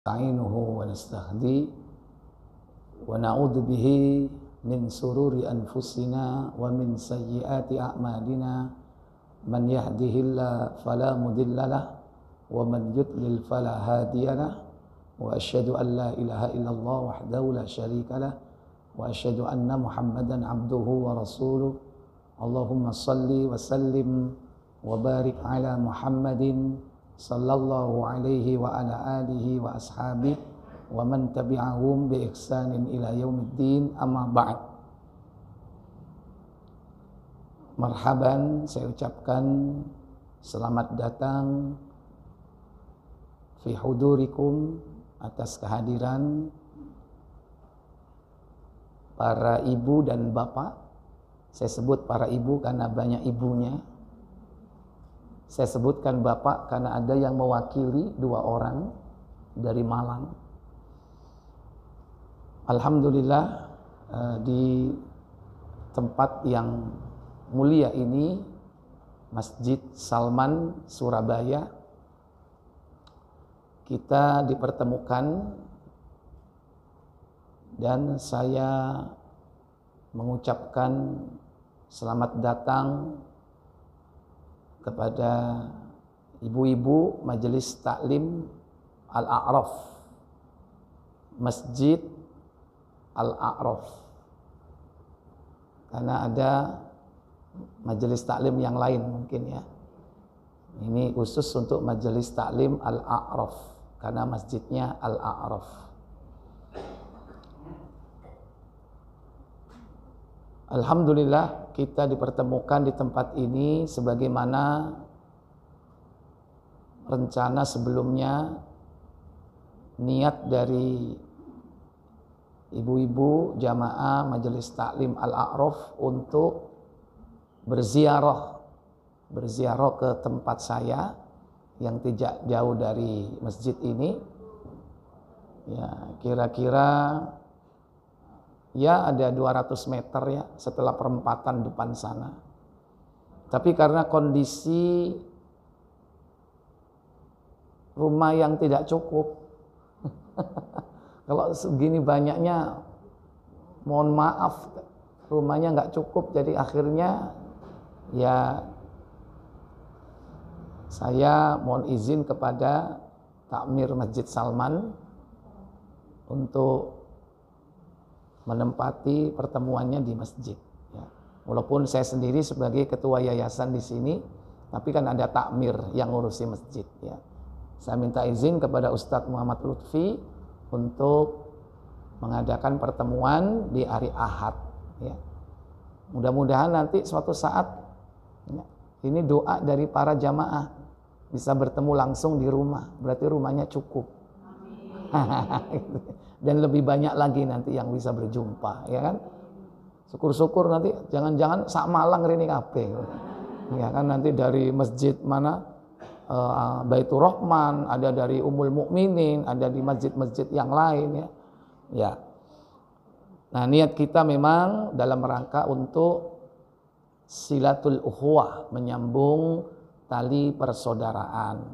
Nasta'inuhu wa nastahdi wa na'udzu bihi min sururi anfusina wa min sayyiati a'malina man yahdihillahu fala mudhillalah wa man yudlil fala hadiyalah wa asyhadu an la ilaha illallah wahdahu la syarikalah wa asyhadu anna Muhammadan abduhu wa rasuluh. Allahumma salli wa sallim wa barik ala Muhammadin sallallahu alaihi wa ala alihi wa ashabihi wa man tabi'ahum bi ihsanin ila yaumiddin, amma ba'd. Marhaban, saya ucapkan selamat datang fi hudurikum, atas kehadiran para ibu dan bapak. Saya sebut para ibu karena banyak ibunya. Saya sebutkan bapak karena ada yang mewakili 2 orang dari Malang. Alhamdulillah, di tempat yang mulia ini, Masjid Salman, Surabaya, kita dipertemukan dan saya mengucapkan selamat datang kepada ibu-ibu Majelis Taklim Al-A'raf, Masjid Al-A'raf, karena ada majelis taklim yang lain mungkin ya. Ini khusus untuk Majelis Taklim Al-A'raf karena masjidnya Al-A'raf. Alhamdulillah, kita dipertemukan di tempat ini sebagaimana rencana sebelumnya. Niat dari ibu-ibu jamaah Majelis Taklim Al-A'raf untuk berziarah ke tempat saya yang tidak jauh dari masjid ini. Ya, kira-kira ya ada 200 meter ya setelah perempatan depan sana. Tapi karena kondisi rumah yang tidak cukup, kalau segini banyaknya, mohon maaf, rumahnya nggak cukup. Jadi akhirnya ya saya mohon izin kepada Takmir Masjid Salman untuk menempati pertemuannya di masjid. Ya. Walaupun saya sendiri sebagai ketua yayasan di sini, tapi kan ada takmir yang ngurusi masjid. Ya. Saya minta izin kepada Ustadz Muhammad Lutfi untuk mengadakan pertemuan di hari Ahad. Ya. Mudah-mudahan nanti suatu saat, ya, ini doa dari para jamaah, bisa bertemu langsung di rumah. Berarti rumahnya cukup. Dan lebih banyak lagi nanti yang bisa berjumpa, ya kan? Syukur-syukur nanti jangan-jangan sak Malang rene kabeh. Ya kan, nanti dari masjid mana, Baitur Rahman, ada dari Ummul Mukminin, ada di masjid-masjid yang lain ya. Ya. Nah, niat kita memang dalam rangka untuk silatul ukhuwah, menyambung tali persaudaraan.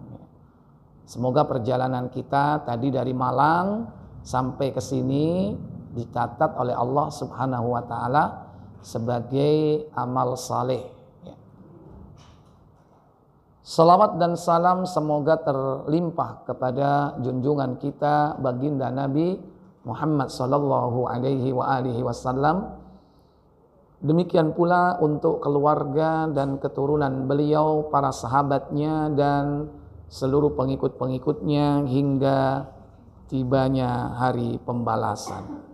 Semoga perjalanan kita tadi dari Malang sampai ke sini dicatat oleh Allah Subhanahu wa taala sebagai amal saleh. Salawat dan salam semoga terlimpah kepada junjungan kita baginda Nabi Muhammad sallallahu alaihi wa alihi wasallam. Demikian pula untuk keluarga dan keturunan beliau, para sahabatnya dan seluruh pengikut-pengikutnya hingga tibanya hari pembalasan.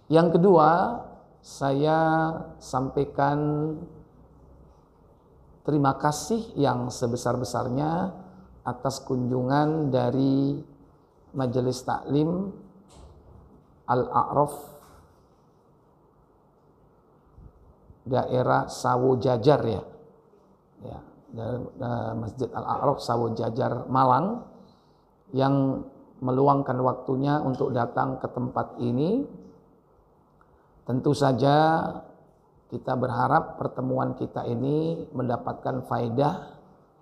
Yang kedua, saya sampaikan terima kasih yang sebesar-besarnya atas kunjungan dari Majelis Taklim Al-A'raf daerah Sawo Jajar ya. Ya, Masjid Al-A'raf Sawo Jajar Malang, yang meluangkan waktunya untuk datang ke tempat ini. Tentu saja kita berharap pertemuan kita ini mendapatkan faedah,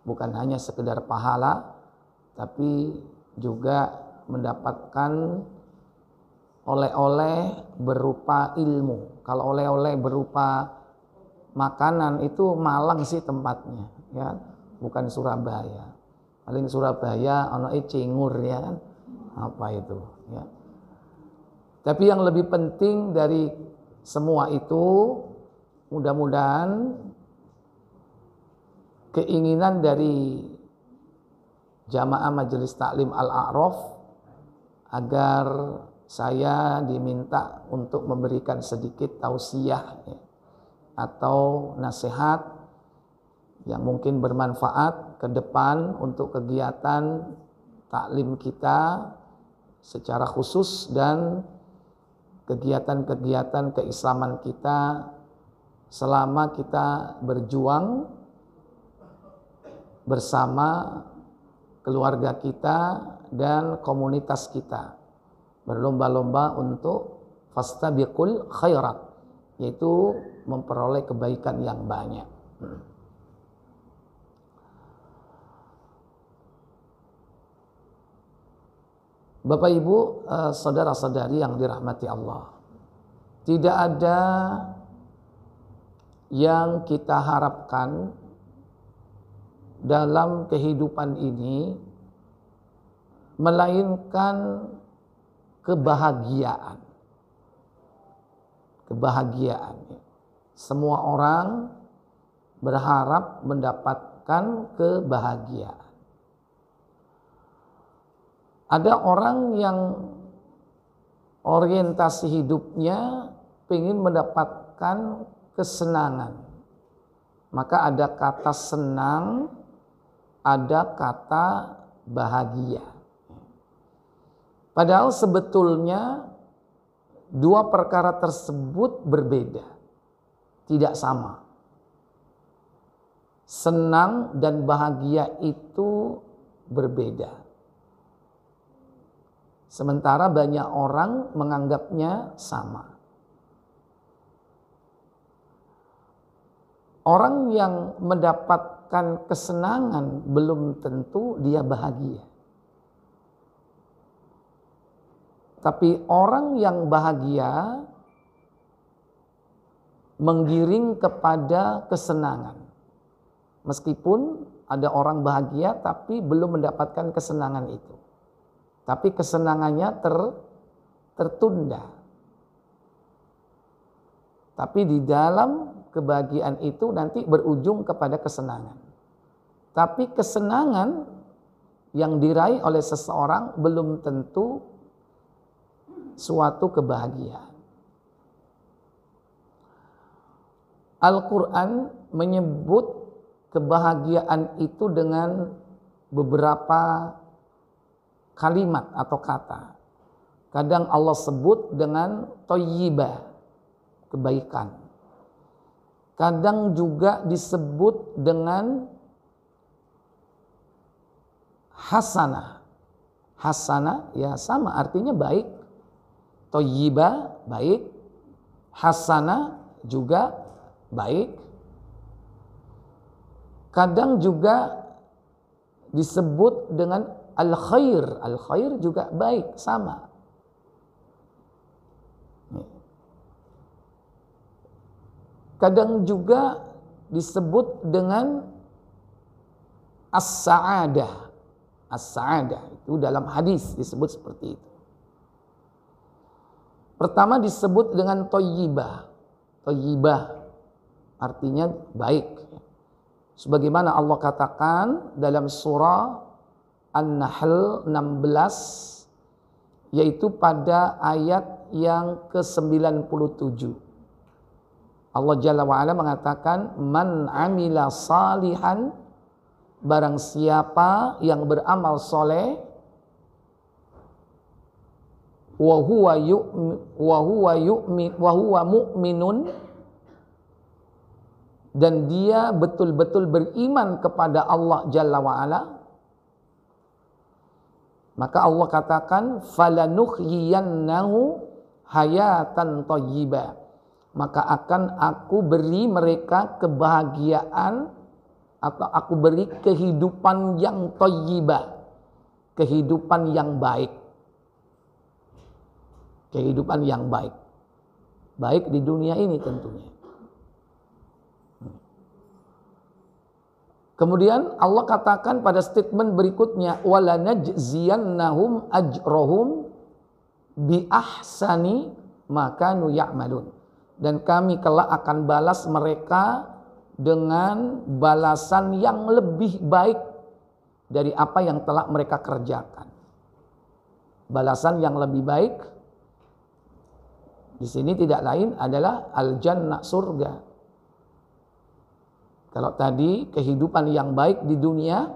bukan hanya sekedar pahala, tapi juga mendapatkan oleh-oleh berupa ilmu. Kalau oleh-oleh berupa makanan itu Malang sih tempatnya, ya, bukan Surabaya. Paling Surabaya ono cingur, ya kan, apa itu, ya. Tapi yang lebih penting dari semua itu, mudah-mudahan keinginan dari Jamaah Majelis Taklim Al-A'raf agar saya diminta untuk memberikan sedikit tausiah, ya, atau nasihat yang mungkin bermanfaat ke depan untuk kegiatan taklim kita secara khusus dan kegiatan-kegiatan keislaman kita selama kita berjuang bersama keluarga kita dan komunitas kita, berlomba-lomba untuk fastabiqul khairat, yaitu memperoleh kebaikan yang banyak. Bapak Ibu, saudara-saudari yang dirahmati Allah, tidak ada yang kita harapkan dalam kehidupan ini melainkan kebahagiaan. Kebahagiaan. Semua orang berharap mendapatkan kebahagiaan. Ada orang yang orientasi hidupnya ingin mendapatkan kesenangan. Maka ada kata senang, ada kata bahagia. Padahal sebetulnya dua perkara tersebut berbeda, tidak sama. Senang dan bahagia itu berbeda. Sementara banyak orang menganggapnya sama. Orang yang mendapatkan kesenangan belum tentu dia bahagia. Tapi orang yang bahagia menggiring kepada kesenangan. Meskipun ada orang bahagia tapi belum mendapatkan kesenangan itu. Tapi kesenangannya tertunda. Tapi di dalam kebahagiaan itu nanti berujung kepada kesenangan. Tapi kesenangan yang diraih oleh seseorang belum tentu suatu kebahagiaan. Al-Quran menyebut kebahagiaan itu dengan beberapa kalimat atau kata. Kadang Allah sebut dengan thayyibah, kebaikan. Kadang juga disebut dengan hasanah. Hasanah ya sama artinya baik. Thayyibah baik. Hasanah juga baik. Kadang juga disebut dengan al-khair. Al-khair juga baik, sama. Kadang juga disebut dengan as-sa'adah. As-sa'adah itu dalam hadis disebut seperti itu. Pertama disebut dengan thayyibah. Thayyibah artinya baik. Sebagaimana Allah katakan dalam surah An-Nahl 16, yaitu pada ayat yang ke-97. Allah Jalla wa'ala mengatakan, Man amila salihan, barang siapa yang beramal soleh, wa huwa mu'minun, dan dia betul-betul beriman kepada Allah Jalla wa'ala, maka Allah katakan falanuhyiyannahu hayatan thayyibah, maka akan aku beri mereka kebahagiaan atau aku beri kehidupan yang thayyibah, kehidupan yang baik. Kehidupan yang baik. Baik di dunia ini tentunya. Kemudian Allah katakan pada statement berikutnya, walanajziyannahum ajrohum bi ahsani ma kanu ya'malun. Dan kami kelak akan balas mereka dengan balasan yang lebih baik dari apa yang telah mereka kerjakan. Balasan yang lebih baik di sini tidak lain adalah al-jannah, surga. Kalau tadi kehidupan yang baik di dunia,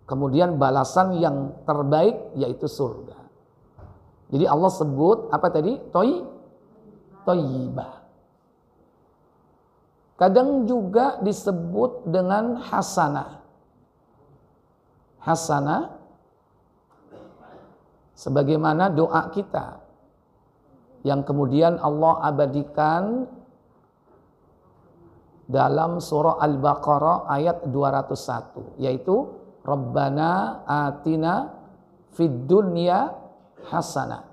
kemudian balasan yang terbaik yaitu surga. Jadi Allah sebut apa tadi? Thayyibah. Kadang juga disebut dengan hasanah. Hasanah sebagaimana doa kita yang kemudian Allah abadikan dalam surah Al-Baqarah ayat 201, yaitu Rabbana atina fid dunya hasanah.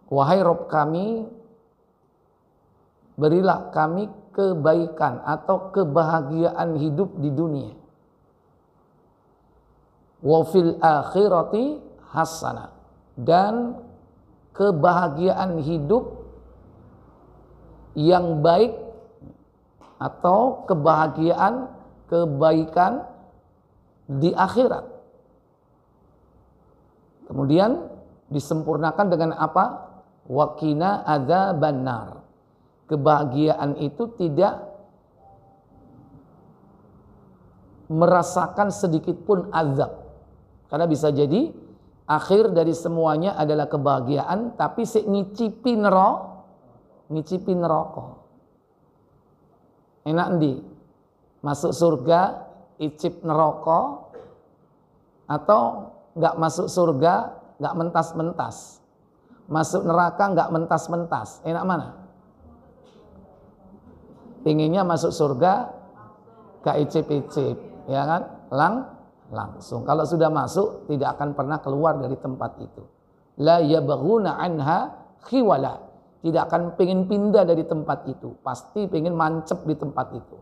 Wahai Rabb kami, berilah kami kebaikan atau kebahagiaan hidup di dunia. Wa fil akhirati hasanah, dan kebahagiaan hidup yang baik atau kebahagiaan, kebaikan di akhirat. Kemudian disempurnakan dengan apa? Waqina adzabannar. Kebahagiaan itu tidak merasakan sedikit pun azab. Karena bisa jadi akhir dari semuanya adalah kebahagiaan, tapi ngicipi neraka. Enak ndi? Masuk surga icip neraka, atau enggak masuk surga enggak mentas-mentas, masuk neraka enggak mentas-mentas? Enak mana? Pinginnya masuk surga gak icip-icip, ya kan? Langsung. Kalau sudah masuk tidak akan pernah keluar dari tempat itu. La yabghuna anha khiwala. Tidak akan pengen pindah dari tempat itu. Pasti pengen mancep di tempat itu.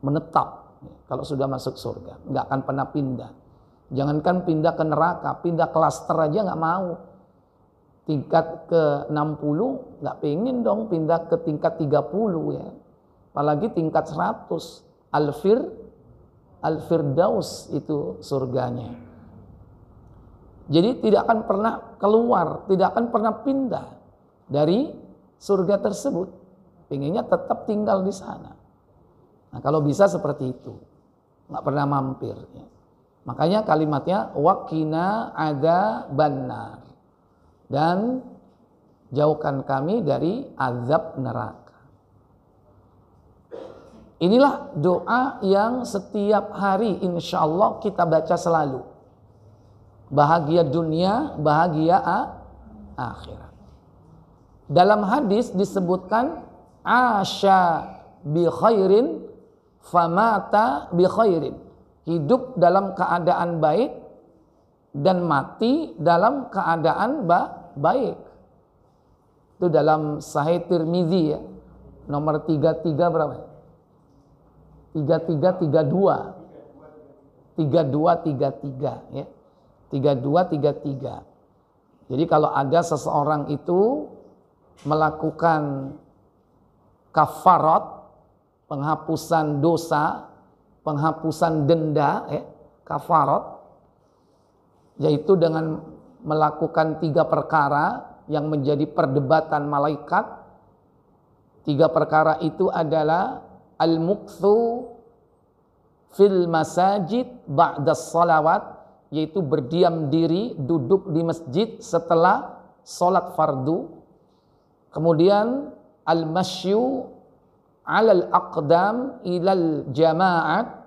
Menetap kalau sudah masuk surga. Nggak akan pernah pindah. Jangankan pindah ke neraka, pindah klaster aja nggak mau. Tingkat ke 60 nggak pengen dong pindah ke tingkat 30 ya. Apalagi tingkat 100. Al-Firdaus itu surganya. Jadi tidak akan pernah keluar, tidak akan pernah pindah dari surga tersebut. Pengennya tetap tinggal di sana. Nah, kalau bisa seperti itu, nggak pernah mampir. Ya. Makanya kalimatnya waqina adzabannar, dan jauhkan kami dari azab neraka. Inilah doa yang setiap hari insya Allah kita baca selalu. Bahagia dunia, bahagia akhirat. Dalam hadis disebutkan asya bi khairin famata bi khairin. Hidup dalam keadaan baik dan mati dalam keadaan baik. Itu dalam Sahih Tirmizi ya. Nomor 33 berapa? 3333 ya. 3233. Jadi kalau ada seseorang itu melakukan kafarat, penghapusan dosa, penghapusan denda, kafarat, yaitu dengan melakukan 3 perkara yang menjadi perdebatan malaikat. 3 perkara itu adalah al-mukthu fil masajid ba'da salawat, yaitu berdiam diri, duduk di masjid setelah sholat fardu. Kemudian al-masyu alal aqdam ilal jama'at,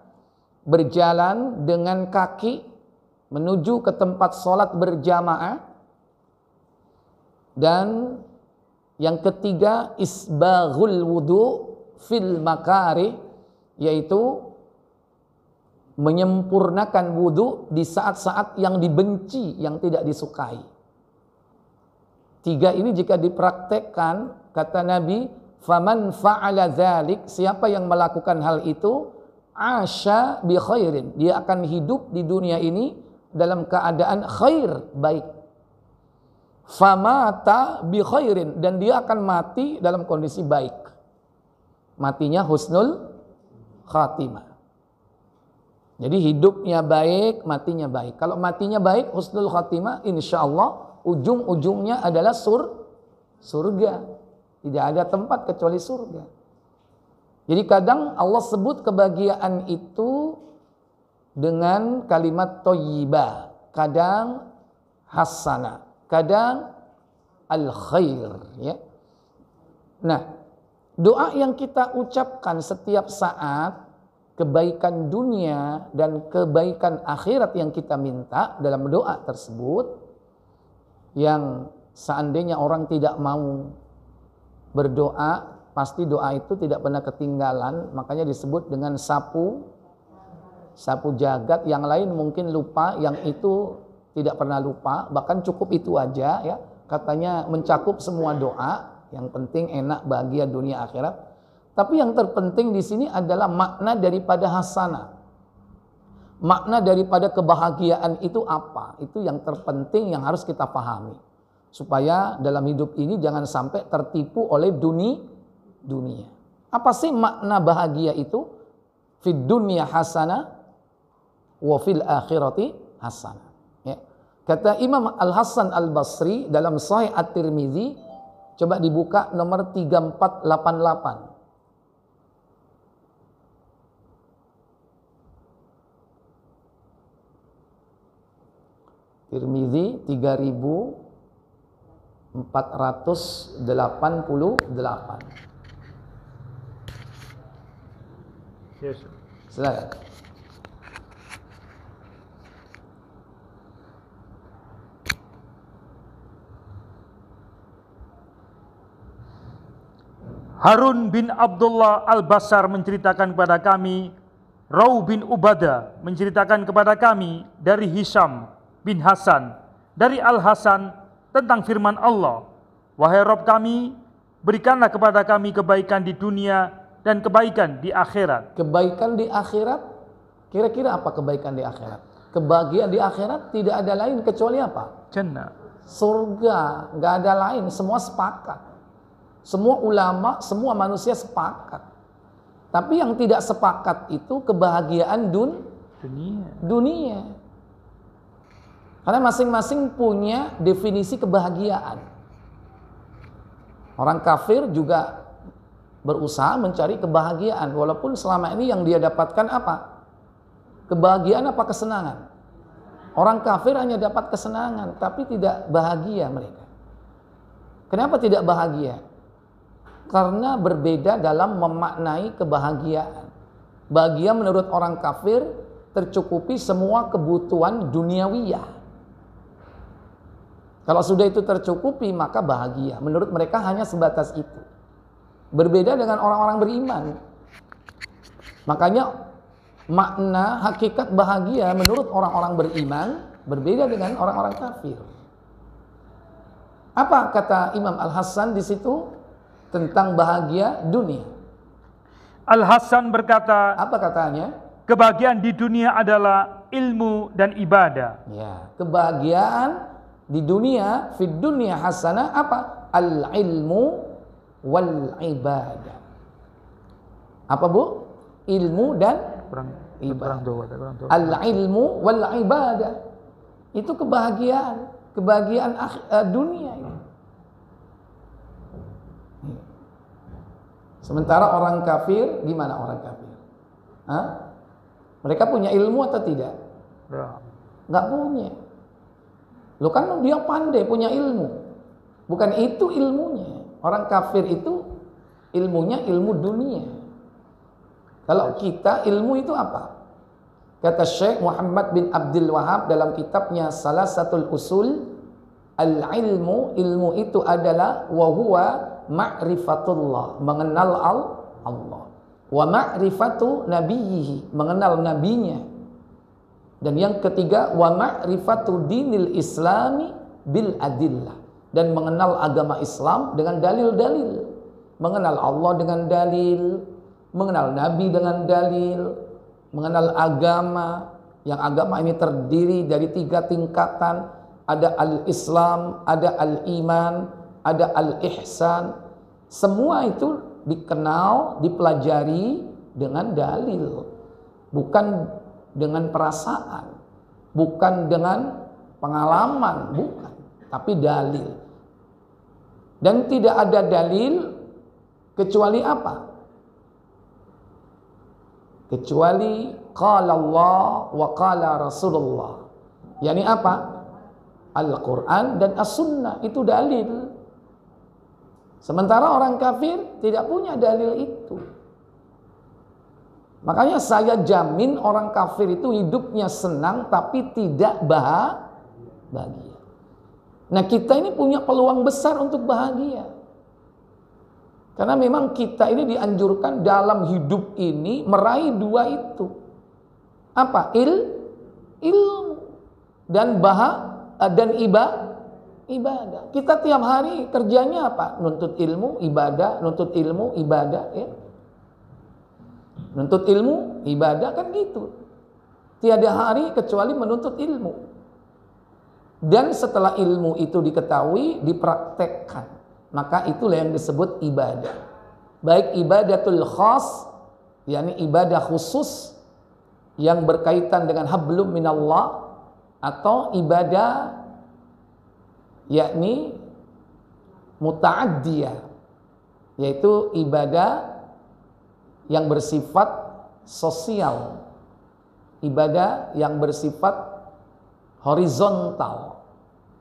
berjalan dengan kaki menuju ke tempat sholat berjamaah. Dan yang ketiga isbaghul wudu fil makari, yaitu menyempurnakan wudu di saat-saat yang dibenci, yang tidak disukai. 3 ini jika dipraktekkan, kata Nabi, faman fa'ala dzalik, siapa yang melakukan hal itu, asya bi khairin, dia akan hidup di dunia ini dalam keadaan khair, baik. Famata bi khairin, dan dia akan mati dalam kondisi baik. Matinya husnul khatimah. Jadi hidupnya baik, matinya baik. Kalau matinya baik, husnul khatimah, insya Allah ujung-ujungnya adalah surga. Tidak ada tempat kecuali surga. Jadi kadang Allah sebut kebahagiaan itu dengan kalimat thayyibah, kadang hasanah, kadang al-khair, ya. Nah, doa yang kita ucapkan setiap saat, kebaikan dunia dan kebaikan akhirat yang kita minta dalam doa tersebut, yang seandainya orang tidak mau berdoa, pasti doa itu tidak pernah ketinggalan, makanya disebut dengan sapu jagat. Yang lain mungkin lupa, yang itu tidak pernah lupa, bahkan cukup itu aja, ya. Katanya mencakup semua doa, yang penting enak, bahagia dunia akhirat. Tapi yang terpenting di sini adalah makna daripada hasanah. Makna daripada kebahagiaan itu apa? Itu yang terpenting yang harus kita pahami. Supaya dalam hidup ini jangan sampai tertipu oleh dunia. Apa sih makna bahagia itu? Fid dunya hasanah wa fil akhirati hasanah. Ya. Kata Imam Al-Hasan Al-Basri dalam Sahih At-Tirmidzi, coba dibuka nomor 3488. Tirmidzi 3488. Yes. Silakan. Harun bin Abdullah Al-Basar menceritakan kepada kami, Raw bin Ubadah menceritakan kepada kami dari Hisham bin Hasan dari Al-Hasan tentang firman Allah, wahai Rabb kami, berikanlah kepada kami kebaikan di dunia dan kebaikan di akhirat. Kebaikan di akhirat, kira-kira apa kebaikan di akhirat? Kebahagiaan di akhirat tidak ada lain kecuali apa? Jannah. Surga, nggak ada lain, semua sepakat. Semua ulama, semua manusia sepakat. Tapi yang tidak sepakat itu kebahagiaan dunia. Karena masing-masing punya definisi kebahagiaan. Orang kafir juga berusaha mencari kebahagiaan, walaupun selama ini yang dia dapatkan apa? Kebahagiaan apa kesenangan? Orang kafir hanya dapat kesenangan, tapi tidak bahagia mereka. Kenapa tidak bahagia? Karena berbeda dalam memaknai kebahagiaan. Bahagia menurut orang kafir tercukupi semua kebutuhan duniawiyah. Kalau sudah itu tercukupi, maka bahagia. Menurut mereka hanya sebatas itu. Berbeda dengan orang-orang beriman. Makanya makna hakikat bahagia menurut orang-orang beriman berbeda dengan orang-orang kafir. Apa kata Imam Al-Hasan di situ tentang bahagia dunia? Al-Hasan berkata, apa katanya? Kebahagiaan di dunia adalah ilmu dan ibadah. Ya, kebahagiaan di dunia, fid dunya hasanah apa? Al-ilmu wal ibadah. Apa Bu? Ilmu dan ibadah. Al-ilmu wal ibadah. Itu kebahagiaan dunia ini. Sementara orang kafir, gimana orang kafir? Hah? Mereka punya ilmu atau tidak? Nggak punya. Loh kan dia pandai, punya ilmu. Bukan itu ilmunya. Orang kafir itu ilmunya ilmu dunia. Kalau kita ilmu itu apa? Kata Syekh Muhammad bin Abdul Wahab dalam kitabnya Salasatul Usul, al-ilmu, ilmu itu adalah wa huwa ma'rifatullah, mengenal Allah. Wa ma'rifatu nabiyhi, mengenal nabinya. Dan yang ketiga, wa ma'rifatu dinil islami bil adillah, dan mengenal agama Islam dengan dalil-dalil. Mengenal Allah dengan dalil, mengenal Nabi dengan dalil, mengenal agama, yang agama ini terdiri dari 3 tingkatan. Ada al-Islam, ada al-iman, ada al-ihsan. Semua itu dikenal, dipelajari dengan dalil, bukan dengan perasaan, bukan dengan pengalaman, bukan, tapi dalil. Dan tidak ada dalil kecuali apa? Kecuali qala Allah wa qala Rasulullah. Yani apa? Al-Quran dan As-Sunnah, itu dalil. Sementara orang kafir tidak punya dalil itu. Makanya saya jamin orang kafir itu hidupnya senang tapi tidak bahagia. Nah, kita ini punya peluang besar untuk bahagia. Karena memang kita ini dianjurkan dalam hidup ini meraih 2 itu. Apa? Ilmu dan ibadah. Kita tiap hari kerjanya apa? Nuntut ilmu, ibadah, nuntut ilmu, ibadah, ya. Nuntut ilmu, ibadah, kan gitu. Tiada hari kecuali menuntut ilmu. Dan setelah ilmu itu diketahui, dipraktekkan, maka itulah yang disebut ibadah. Baik ibadatul khas, yakni ibadah khusus yang berkaitan dengan hablum minallah, atau ibadah yakni muta'addiyah, yaitu ibadah yang bersifat sosial, ibadah yang bersifat horizontal,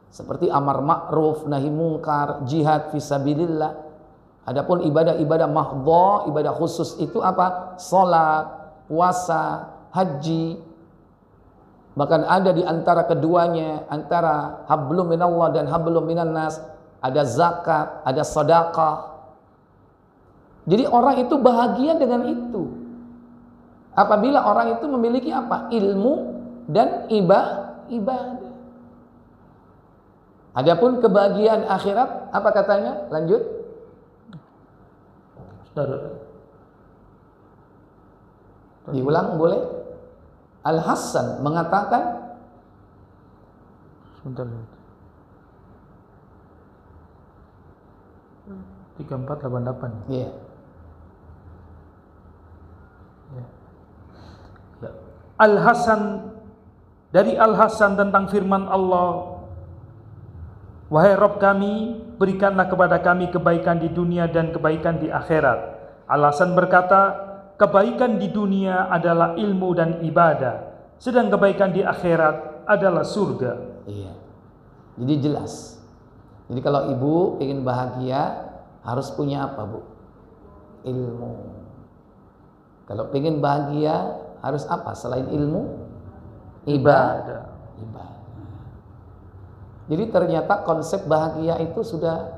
seperti amar ma'ruf, nahi mungkar, jihad fisabilillah. Adapun ibadah-ibadah mahdha, ibadah khusus itu apa? Salat, puasa, haji. Bahkan ada di antara keduanya, antara hablum minallah dan hablum minan nas, ada zakat, ada sedekah. Jadi orang itu bahagia dengan itu. Apabila orang itu memiliki apa? Ilmu dan ibadah. Adapun kebahagiaan akhirat, apa katanya? Lanjut. Diulang boleh? Al-Hasan mengatakan, sebentar. 3488. Iya. Al-Hasan, dari Al-Hasan tentang firman Allah, wahai Rabb kami, berikanlah kepada kami kebaikan di dunia dan kebaikan di akhirat. Al-Hasan berkata, kebaikan di dunia adalah ilmu dan ibadah, sedang kebaikan di akhirat adalah surga. Iya. Jadi jelas. Jadi kalau ibu ingin bahagia, harus punya apa, Bu? Ilmu. Kalau ingin bahagia, harus apa selain ilmu? Ibadah. Jadi ternyata konsep bahagia itu sudah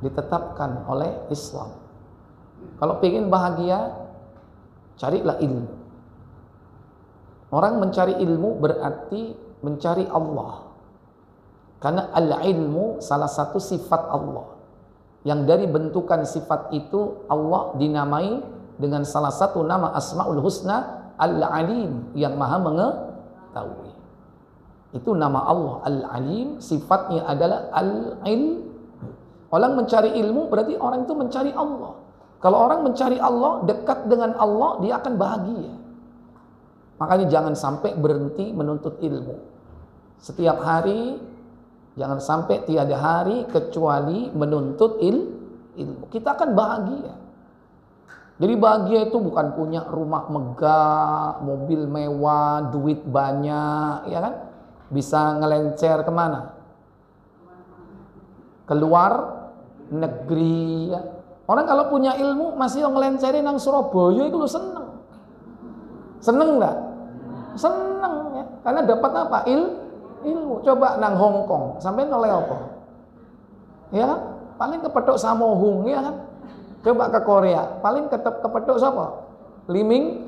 ditetapkan oleh Islam. Kalau ingin bahagia, carilah ilmu. Orang mencari ilmu berarti mencari Allah. Karena al-ilmu salah satu sifat Allah. Yang dari bentukan sifat itu Allah dinamai dengan salah satu nama Asmaul Husna, Al-Alim, yang maha mengetahui. Itu nama Allah Al-Alim, sifatnya adalah Al-Ilm. Orang mencari ilmu berarti orang itu mencari Allah. Kalau orang mencari Allah, dekat dengan Allah, dia akan bahagia. Makanya jangan sampai berhenti menuntut ilmu. Setiap hari, jangan sampai tiada hari kecuali menuntut ilmu. Kita akan bahagia. Jadi bahagia itu bukan punya rumah megah, mobil mewah, duit banyak, ya kan? Bisa ngelencer kemana? Keluar negeri, ya. Orang kalau punya ilmu masih ngelencerin nang Surabaya itu lu seneng. Seneng enggak? Seneng, ya. Karena dapat apa? Ilmu. Coba nang Hong Kong, sampai noleh apa? Ya kan? Paling kepethuk Samohung, ya kan? Coba ke Korea, paling kepethuk siapa? Liming.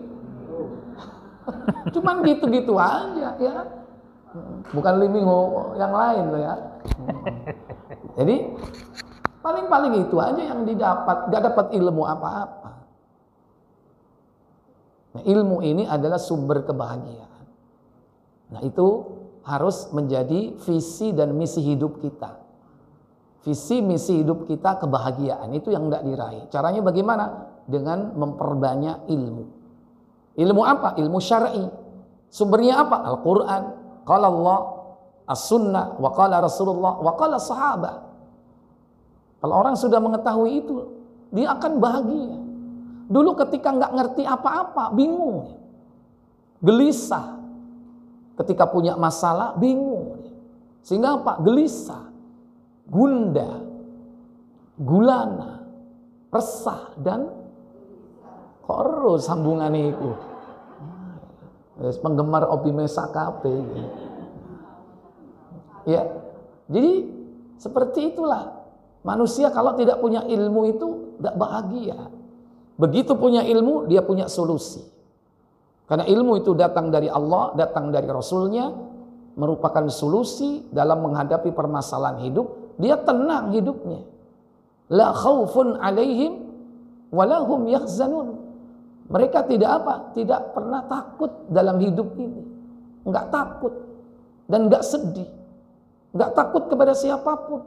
Cuman gitu-gitu aja ya. Bukan limingo yang lain loh ya. Jadi paling-paling itu aja yang didapat, gak dapat ilmu apa-apa. Nah, ilmu ini adalah sumber kebahagiaan. Nah, itu harus menjadi visi dan misi hidup kita. Visi misi hidup kita kebahagiaan itu yang tidak diraih. Caranya bagaimana? Dengan memperbanyak ilmu. Ilmu apa? Ilmu syar'i. Sumbernya apa? Al-Quran. Qala Allah, As-Sunnah, wa qala Rasulullah, wa qala sahabat. Kalau orang sudah mengetahui itu, dia akan bahagia. Dulu ketika nggak ngerti apa-apa, bingung, gelisah. Ketika punya masalah, bingung. Sehingga apa? Gelisah, gundah, gulana, resah, dan terus sambungan itu. Penggemar Obi Mesakape. Ya, jadi seperti itulah. Manusia kalau tidak punya ilmu itu tidak bahagia. Begitu punya ilmu, dia punya solusi. Karena ilmu itu datang dari Allah, datang dari Rasulnya, merupakan solusi dalam menghadapi permasalahan hidup. Dia tenang hidupnya. La khaufun alaihim walahum yahzanun. Mereka tidak apa? Tidak pernah takut dalam hidup ini. Enggak takut dan enggak sedih. Enggak takut kepada siapapun.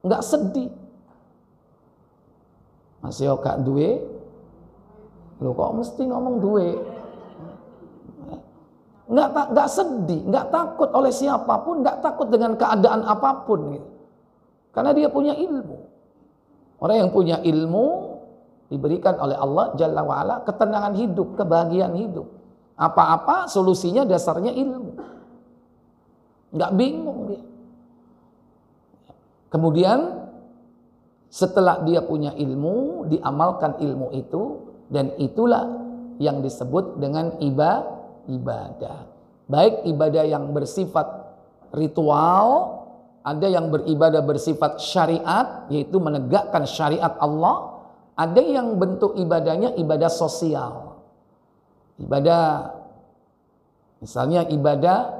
Enggak sedih. Masih gak duwe? Loh kok mesti ngomong duwe? Enggak sedih, enggak takut oleh siapapun, enggak takut dengan keadaan apapun gitu. Karena dia punya ilmu. Orang yang punya ilmu diberikan oleh Allah Jalla wa'ala ketenangan hidup, kebahagiaan hidup. Apa-apa solusinya dasarnya ilmu. Enggak bingung dia. Kemudian setelah dia punya ilmu, diamalkan ilmu itu, dan itulah yang disebut dengan ibadah. Baik ibadah yang bersifat ritual, ada yang beribadah bersifat syariat, yaitu menegakkan syariat Allah. Ada yang bentuk ibadahnya ibadah sosial. Ibadah, misalnya ibadah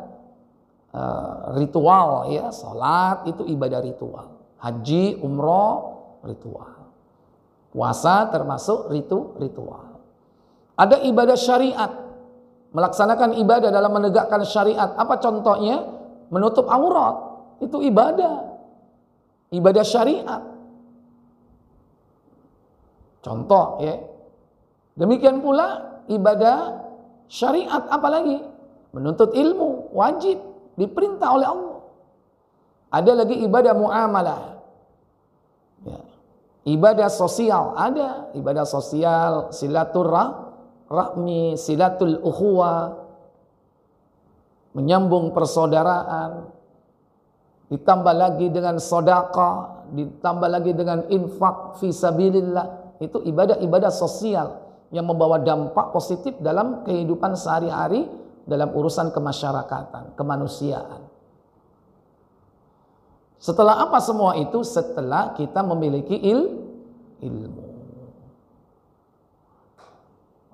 ritual ya, salat itu ibadah ritual. Haji, umroh, ritual. Puasa termasuk ritual. Ada ibadah syariat. Melaksanakan ibadah dalam menegakkan syariat. Apa contohnya? Menutup aurat. Itu ibadah. Ibadah syariat. Contoh ya. Demikian pula ibadah syariat apalagi? Menuntut ilmu, wajib, diperintah oleh Allah. Ada lagi ibadah muamalah. Ya. Ibadah sosial ada, ibadah sosial, silaturahmi, silatul ukhuwah, menyambung persaudaraan, ditambah lagi dengan sedekah, ditambah lagi dengan infak fi sabilillah. Itu ibadah-ibadah sosial yang membawa dampak positif dalam kehidupan sehari-hari, dalam urusan kemasyarakatan, kemanusiaan. Setelah apa semua itu? Setelah kita memiliki ilmu.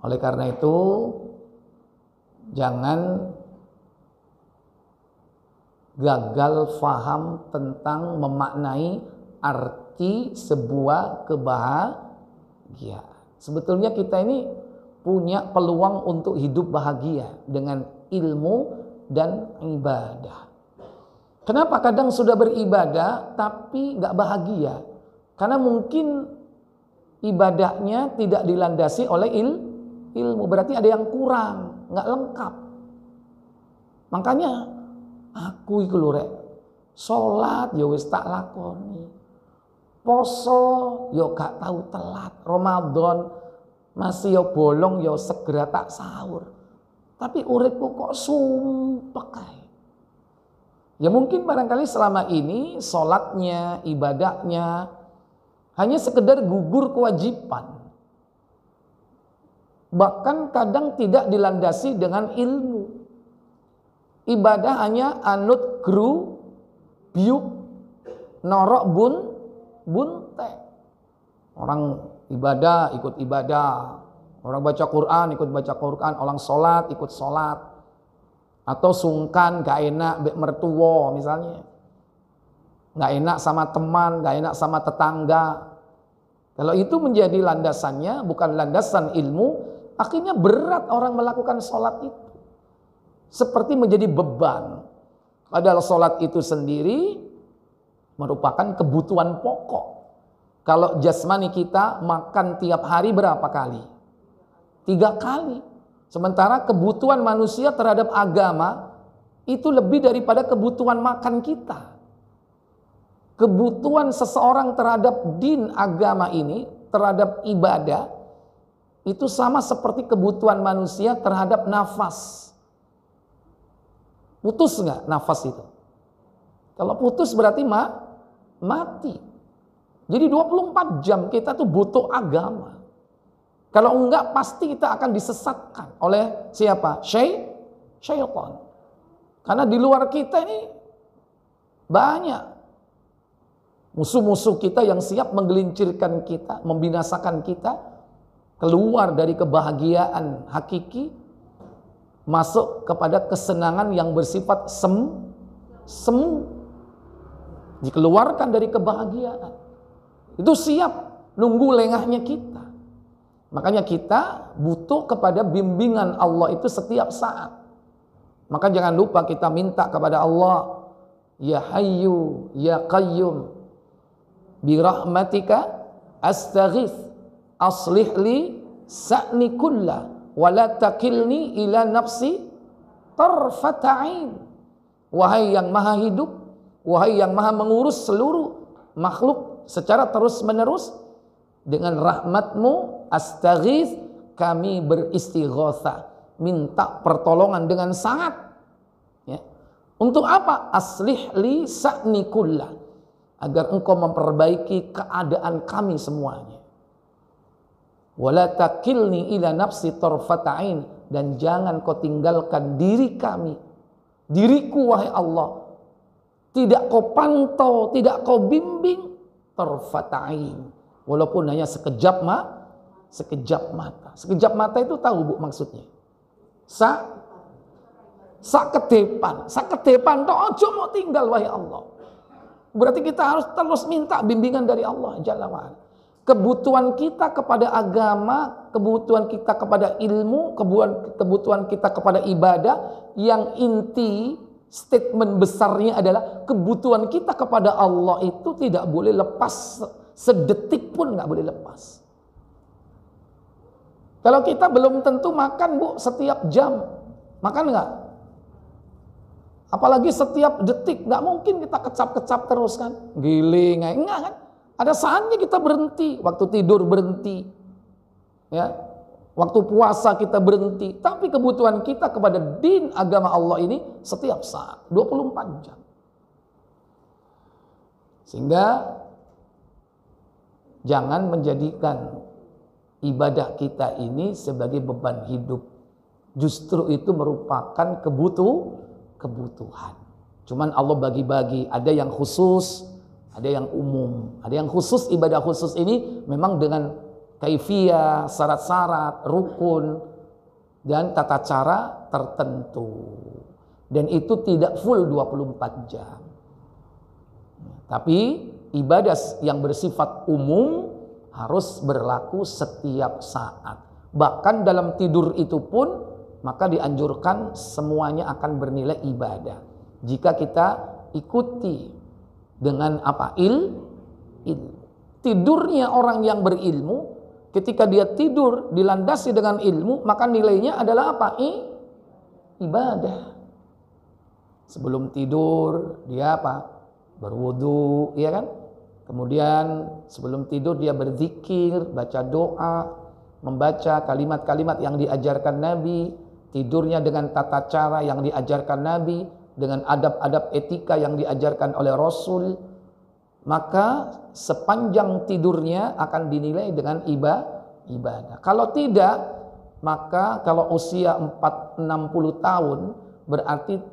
Oleh karena itu, jangan gagal faham tentang memaknai arti sebuah kebahagiaan. Sebetulnya kita ini punya peluang untuk hidup bahagia dengan ilmu dan ibadah. Kenapa kadang sudah beribadah tapi nggak bahagia? Karena mungkin ibadahnya tidak dilandasi oleh ilmu. Berarti ada yang kurang, nggak lengkap. Makanya aku iku lho rek, salat ya wis tak lakoni. Poso ya gak tahu telat. Ramadan masih ya bolong ya segera tak sahur. Tapi uripku kok sumpek kae. Ya mungkin barangkali selama ini sholatnya, ibadahnya hanya sekedar gugur kewajiban. Bahkan kadang tidak dilandasi dengan ilmu. Ibadah hanya anut gru, biuk, norok bunte. Orang ibadah, ikut ibadah. Orang baca Quran, ikut baca Quran. Orang sholat, ikut sholat. Atau sungkan, gak enak, bek mertua misalnya. Gak enak sama teman, gak enak sama tetangga. Kalau itu menjadi landasannya, bukan landasan ilmu, akhirnya berat orang melakukan sholat itu. Seperti menjadi beban. Padahal sholat itu sendiri merupakan kebutuhan pokok. Kalau jasmani kita makan tiap hari berapa kali? 3 kali. Sementara kebutuhan manusia terhadap agama itu lebih daripada kebutuhan makan kita. Kebutuhan seseorang terhadap din agama ini, terhadap ibadah, itu sama seperti kebutuhan manusia terhadap nafas. Putus nggak nafas itu? Kalau putus berarti mati. Jadi 24 jam kita tuh butuh agama. Kalau enggak pasti kita akan disesatkan oleh siapa? Syaitan. Karena di luar kita ini banyak musuh-musuh kita yang siap menggelincirkan kita, membinasakan kita, keluar dari kebahagiaan hakiki, masuk kepada kesenangan yang bersifat semu, dikeluarkan dari kebahagiaan. Itu siap nunggu lengahnya kita. Makanya kita butuh kepada bimbingan Allah itu setiap saat. Maka jangan lupa kita minta kepada Allah, Ya Hayyu, Ya Qayyum, bi rahmatika astaghith, aslih li sa'ni kullah, wa la takilni ila nafsi tarfata'in. Wahai yang maha hidup, wahai yang maha mengurus seluruh makhluk secara terus menerus, dengan rahmatmu astaghith, kami beristighosa, minta pertolongan dengan sangat. Ya. Untuk apa? Aslih li sa'ni kullah, agar engkau memperbaiki keadaan kami semuanya. Wala takilni ila nafsi tarfata'in, dan jangan kau tinggalkan diri kami, diriku wahai Allah, tidak kau pantau, tidak kau bimbing, tarfata'in, walaupun hanya sekejap mata. Sekejap mata itu tahu Bu maksudnya? Sakedepan tok aja mau tinggal wahai Allah. Berarti kita harus terus minta bimbingan dari Allah Jalla wa'ala. Kebutuhan kita kepada agama, kebutuhan kita kepada ilmu, kebutuhan kita kepada ibadah, yang inti statement besarnya adalah kebutuhan kita kepada Allah itu tidak boleh lepas, sedetik pun nggak boleh lepas. Kalau kita belum tentu makan Bu setiap jam, makan nggak? Apalagi setiap detik, nggak mungkin kita kecap-kecap terus kan, giling, enggak kan? Ada saatnya kita berhenti, waktu tidur berhenti, ya, waktu puasa kita berhenti. Tapi kebutuhan kita kepada din agama Allah ini setiap saat, 24 jam. Sehingga jangan menjadikan ibadah kita ini sebagai beban hidup. Justru itu merupakan kebutuhan. Cuman Allah bagi-bagi, ada yang khusus, ada yang umum. Ada yang khusus, ibadah khusus ini memang dengan kaifiyah, syarat-syarat, rukun, dan tata cara tertentu. Dan itu tidak full 24 jam. Tapi ibadah yang bersifat umum harus berlaku setiap saat. Bahkan dalam tidur itu pun, maka dianjurkan semuanya akan bernilai ibadah. Jika kita ikuti dengan apa? Ilmu. Tidurnya orang yang berilmu, ketika dia tidur dilandasi dengan ilmu, maka nilainya adalah apa? Ibadah. Sebelum tidur dia apa? Berwudu, ya kan? Kemudian sebelum tidur dia berzikir, baca doa, membaca kalimat-kalimat yang diajarkan Nabi, tidurnya dengan tata cara yang diajarkan Nabi, dengan adab-adab etika yang diajarkan oleh Rasul. Maka sepanjang tidurnya akan dinilai dengan ibadah. Kalau tidak, maka kalau usia 60 tahun berarti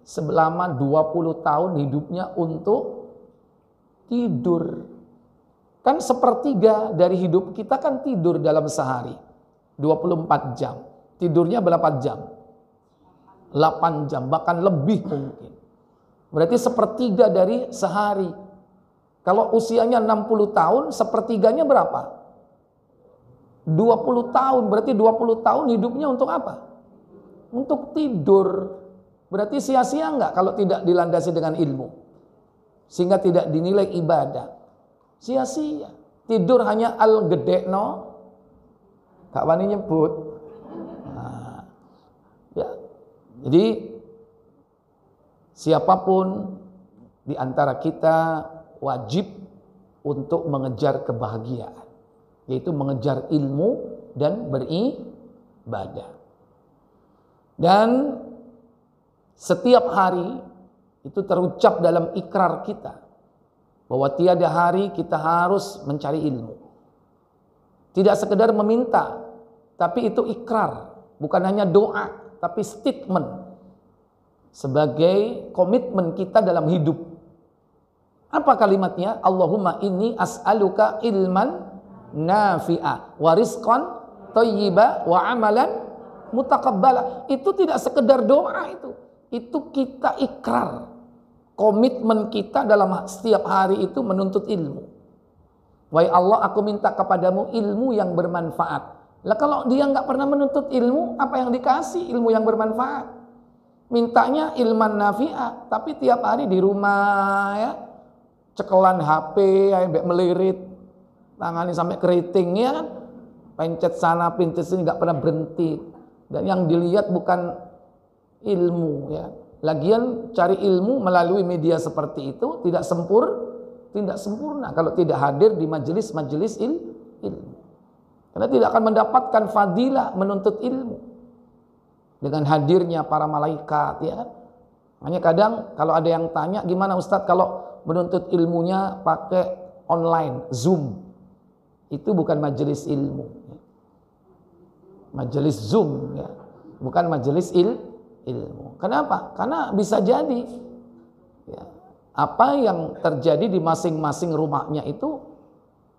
selama 20 tahun hidupnya untuk tidur. Kan sepertiga dari hidup kita kan tidur dalam sehari. 24 jam. Tidurnya berapa jam? 8 jam, bahkan lebih mungkin. Berarti sepertiga dari sehari. Kalau usianya 60 tahun, sepertiganya berapa? 20 tahun. Berarti 20 tahun hidupnya untuk apa? Untuk tidur. Berarti sia-sia enggak kalau tidak dilandasi dengan ilmu? Sehingga tidak dinilai ibadah. Sia-sia. Tidur hanya al-gedekno. Kak Wani nyebut. Ya, jadi siapapun di antara kita wajib untuk mengejar kebahagiaan, yaitu mengejar ilmu dan beribadah. Dan setiap hari itu terucap dalam ikrar kita bahwa tiada hari kita harus mencari ilmu. Tidak sekedar meminta, tapi itu ikrar, bukan hanya doa, tapi statement sebagai komitmen kita dalam hidup. Apa kalimatnya? Allahumma inni as'aluka ilman nafi'a wa rizqan thayyiba wa amalan mutaqabbala. Itu tidak sekedar doa itu. Itu kita ikrar. Komitmen kita dalam setiap hari itu menuntut ilmu. Wahai Allah, aku minta kepadamu ilmu yang bermanfaat. Lah kalau dia nggak pernah menuntut ilmu, apa yang dikasih? Ilmu yang bermanfaat. Mintanya ilman nafi'ah, tapi tiap hari di rumah ya, cekelan HP, ya, melirit, tangannya sampai keriting ya kan, pencet sana, pencet sini, nggak pernah berhenti. Dan yang dilihat bukan ilmu ya. Lagian cari ilmu melalui media seperti itu tidak sempurna kalau tidak hadir di majelis-majelis ilmu. Karena tidak akan mendapatkan fadilah menuntut ilmu dengan hadirnya para malaikat, ya kan? Hanya kadang kalau ada yang tanya, gimana Ustadz kalau menuntut ilmunya pakai online, Zoom? Itu bukan majelis ilmu. Majelis Zoom, ya. Bukan majelis ilmu. Kenapa? Karena bisa jadi ya, apa yang terjadi di masing-masing rumahnya itu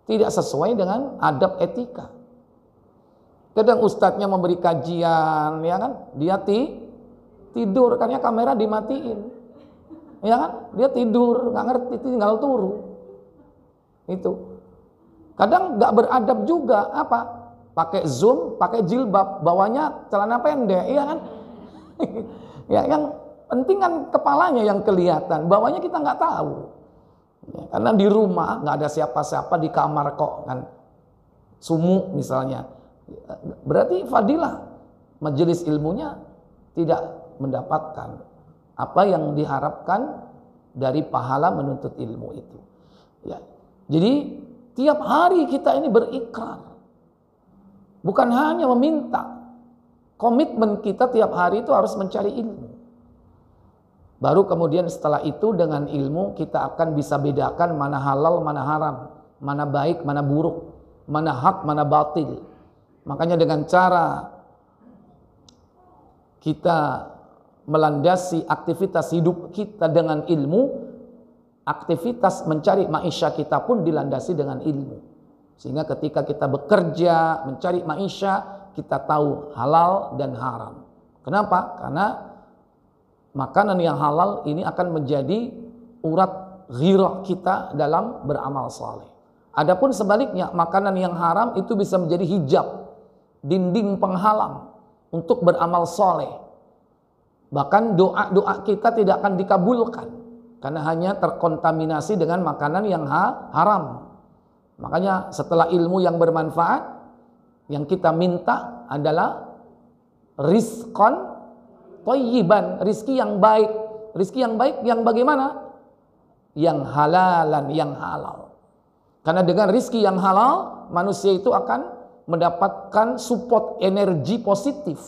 tidak sesuai dengan adab etika. Kadang ustadznya memberi kajian, ya kan? Dia tidur, karena kamera dimatiin, ya kan? Dia tidur, nggak ngerti, tinggal turu. Itu. Kadang nggak beradab juga, apa? Pakai Zoom, pakai jilbab, bawahnya celana pendek, ya kan? Ya, yang penting kan kepalanya yang kelihatan, bawahnya kita nggak tahu. Ya, karena di rumah nggak ada siapa-siapa, di kamar kok kan, sumuk misalnya. Berarti fadilah majelis ilmunya tidak mendapatkan apa yang diharapkan dari pahala menuntut ilmu itu. Ya. Jadi tiap hari kita ini berikrar, bukan hanya meminta. Komitmen kita tiap hari itu harus mencari ilmu. Baru kemudian setelah itu dengan ilmu kita akan bisa bedakan mana halal, mana haram, mana baik, mana buruk, mana hak, mana batil. Makanya dengan cara kita melandasi aktivitas hidup kita dengan ilmu, aktivitas mencari maisha kita pun dilandasi dengan ilmu. Sehingga ketika kita bekerja, mencari maisha, kita tahu halal dan haram. Kenapa? Karena makanan yang halal ini akan menjadi urat ghirah kita dalam beramal saleh. Adapun sebaliknya, makanan yang haram itu bisa menjadi hijab, dinding penghalang untuk beramal soleh. Bahkan doa-doa kita tidak akan dikabulkan karena hanya terkontaminasi dengan makanan yang haram. Makanya setelah ilmu yang bermanfaat, yang kita minta adalah rizqan thayyiban, rizki yang baik. Rizki yang baik yang bagaimana? Yang halalan, yang halal. Karena dengan rizki yang halal, manusia itu akan mendapatkan support energi positif.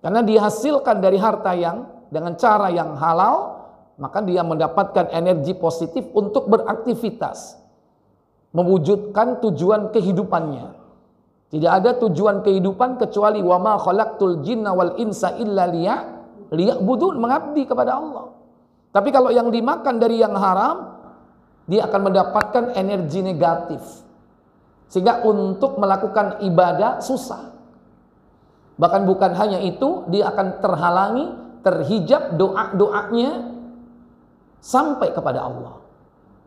Karena dihasilkan dari harta yang dengan cara yang halal, maka dia mendapatkan energi positif untuk beraktivitas, mewujudkan tujuan kehidupannya. Tidak ada tujuan kehidupan kecuali wa ma khalaqtul jinna wal insa illa liya'budun, mengabdi kepada Allah. Tapi kalau yang dimakan dari yang haram, dia akan mendapatkan energi negatif. Sehingga untuk melakukan ibadah susah. Bahkan bukan hanya itu, dia akan terhalangi, terhijab doa-doanya sampai kepada Allah.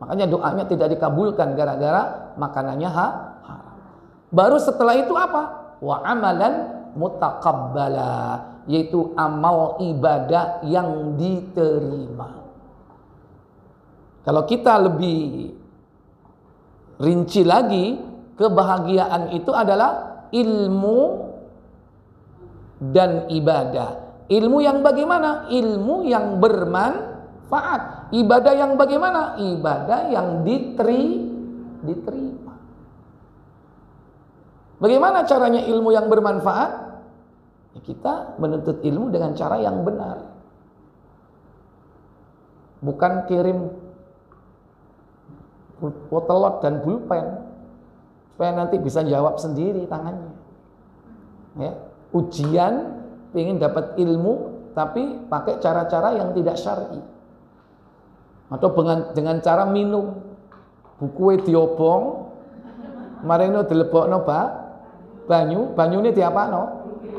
Makanya doanya tidak dikabulkan gara-gara makanannya haram. Baru setelah itu apa? Wa amalan mutaqabbala, yaitu amal ibadah yang diterima. Kalau kita lebih rinci lagi, kebahagiaan itu adalah ilmu dan ibadah. Ilmu yang bagaimana? Ilmu yang bermanfaat. Ibadah yang bagaimana? Ibadah yang diterima. Bagaimana caranya ilmu yang bermanfaat? Ya, kita menuntut ilmu dengan cara yang benar. Bukan kirim potelot dan pulpen supaya nanti bisa jawab sendiri tangannya. Ya, ujian ingin dapat ilmu tapi pakai cara-cara yang tidak syar'i. Atau dengan cara minum buku diobong marino dilebokno banyu ini diapakno?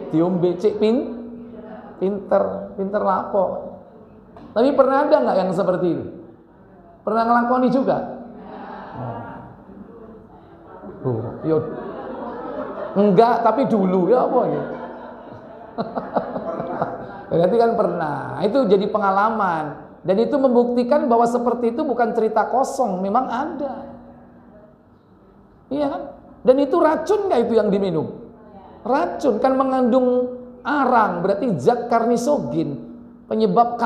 Diombe cek pinter lapo. Tapi pernah ada nggak yang seperti itu? Pernah ngelakoni juga? Yo, enggak, tapi dulu ya apa ya? Berarti kan pernah. Itu jadi pengalaman dan itu membuktikan bahwa seperti itu bukan cerita kosong, memang ada. Iya kan? Dan itu racun nggak itu yang diminum? Racun kan mengandung arang, berarti zat karnisogen, penyebab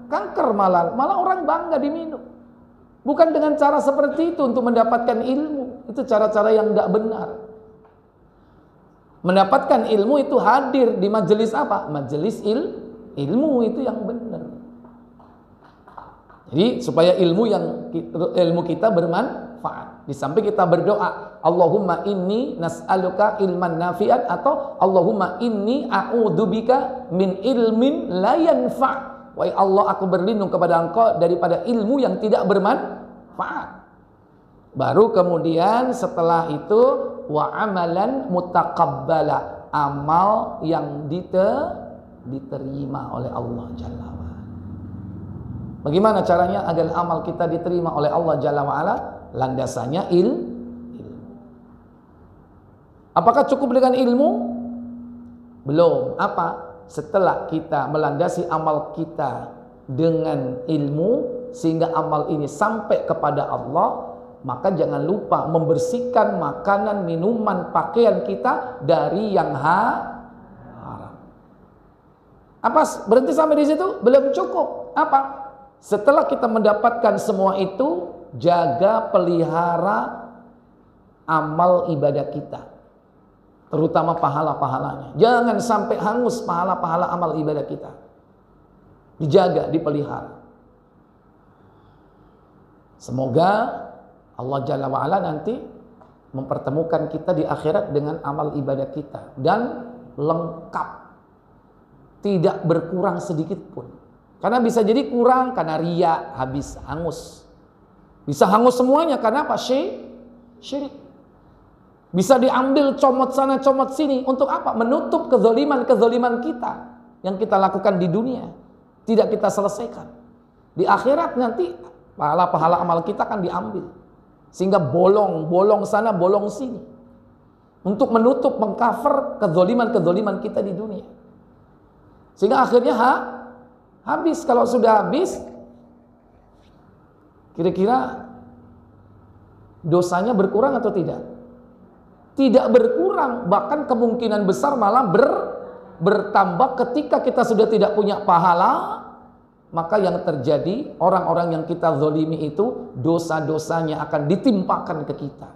kanker malah orang bangga diminum. Bukan dengan cara seperti itu untuk mendapatkan ilmu. Itu cara-cara yang tidak benar. Mendapatkan ilmu itu hadir di majelis apa? Majelis ilmu itu yang benar. Jadi supaya ilmu kita bermanfaat. Di samping kita berdoa, Allahumma inni nas'aluka ilman nafi'an, atau Allahumma inni a'udzubika min ilmin la yanfa'. Wahai Allah, aku berlindung kepada Engkau daripada ilmu yang tidak bermanfaat. Baru kemudian setelah itu wa amalan mutaqabbala, amal yang diterima oleh Allah Jalla wa'ala. Bagaimana caranya agar amal kita diterima oleh Allah Jalla wa'ala? Landasannya ilmu. Apakah cukup dengan ilmu? Belum. Apa? Setelah kita melandasi amal kita dengan ilmu sehingga amal ini sampai kepada Allah, maka jangan lupa membersihkan makanan, minuman, pakaian kita dari yang haram. Apa? Berhenti sampai di situ? Belum cukup. Apa? Setelah kita mendapatkan semua itu, jaga, pelihara amal ibadah kita, terutama pahala-pahalanya. Jangan sampai hangus pahala-pahala amal ibadah kita. Dijaga, dipelihara. Semoga Allah Jalla wa'ala nanti mempertemukan kita di akhirat dengan amal ibadah kita dan lengkap, tidak berkurang sedikit pun. Karena bisa jadi kurang karena riya, habis, hangus. Bisa hangus semuanya karena apa? Syirik. Bisa diambil comot sana, comot sini. Untuk apa? Menutup kezaliman-kezaliman kita yang kita lakukan di dunia. Tidak kita selesaikan. Di akhirat nanti pahala-pahala amal kita akan diambil. Sehingga bolong sana, bolong sini. Untuk menutup, mengcover kezaliman-kezaliman kita di dunia. Sehingga akhirnya habis. Kalau sudah habis, kira-kira dosanya berkurang atau tidak? Tidak berkurang, bahkan kemungkinan besar malah bertambah. Ketika kita sudah tidak punya pahala, maka yang terjadi, orang-orang yang kita zalimi itu dosa-dosanya akan ditimpakan ke kita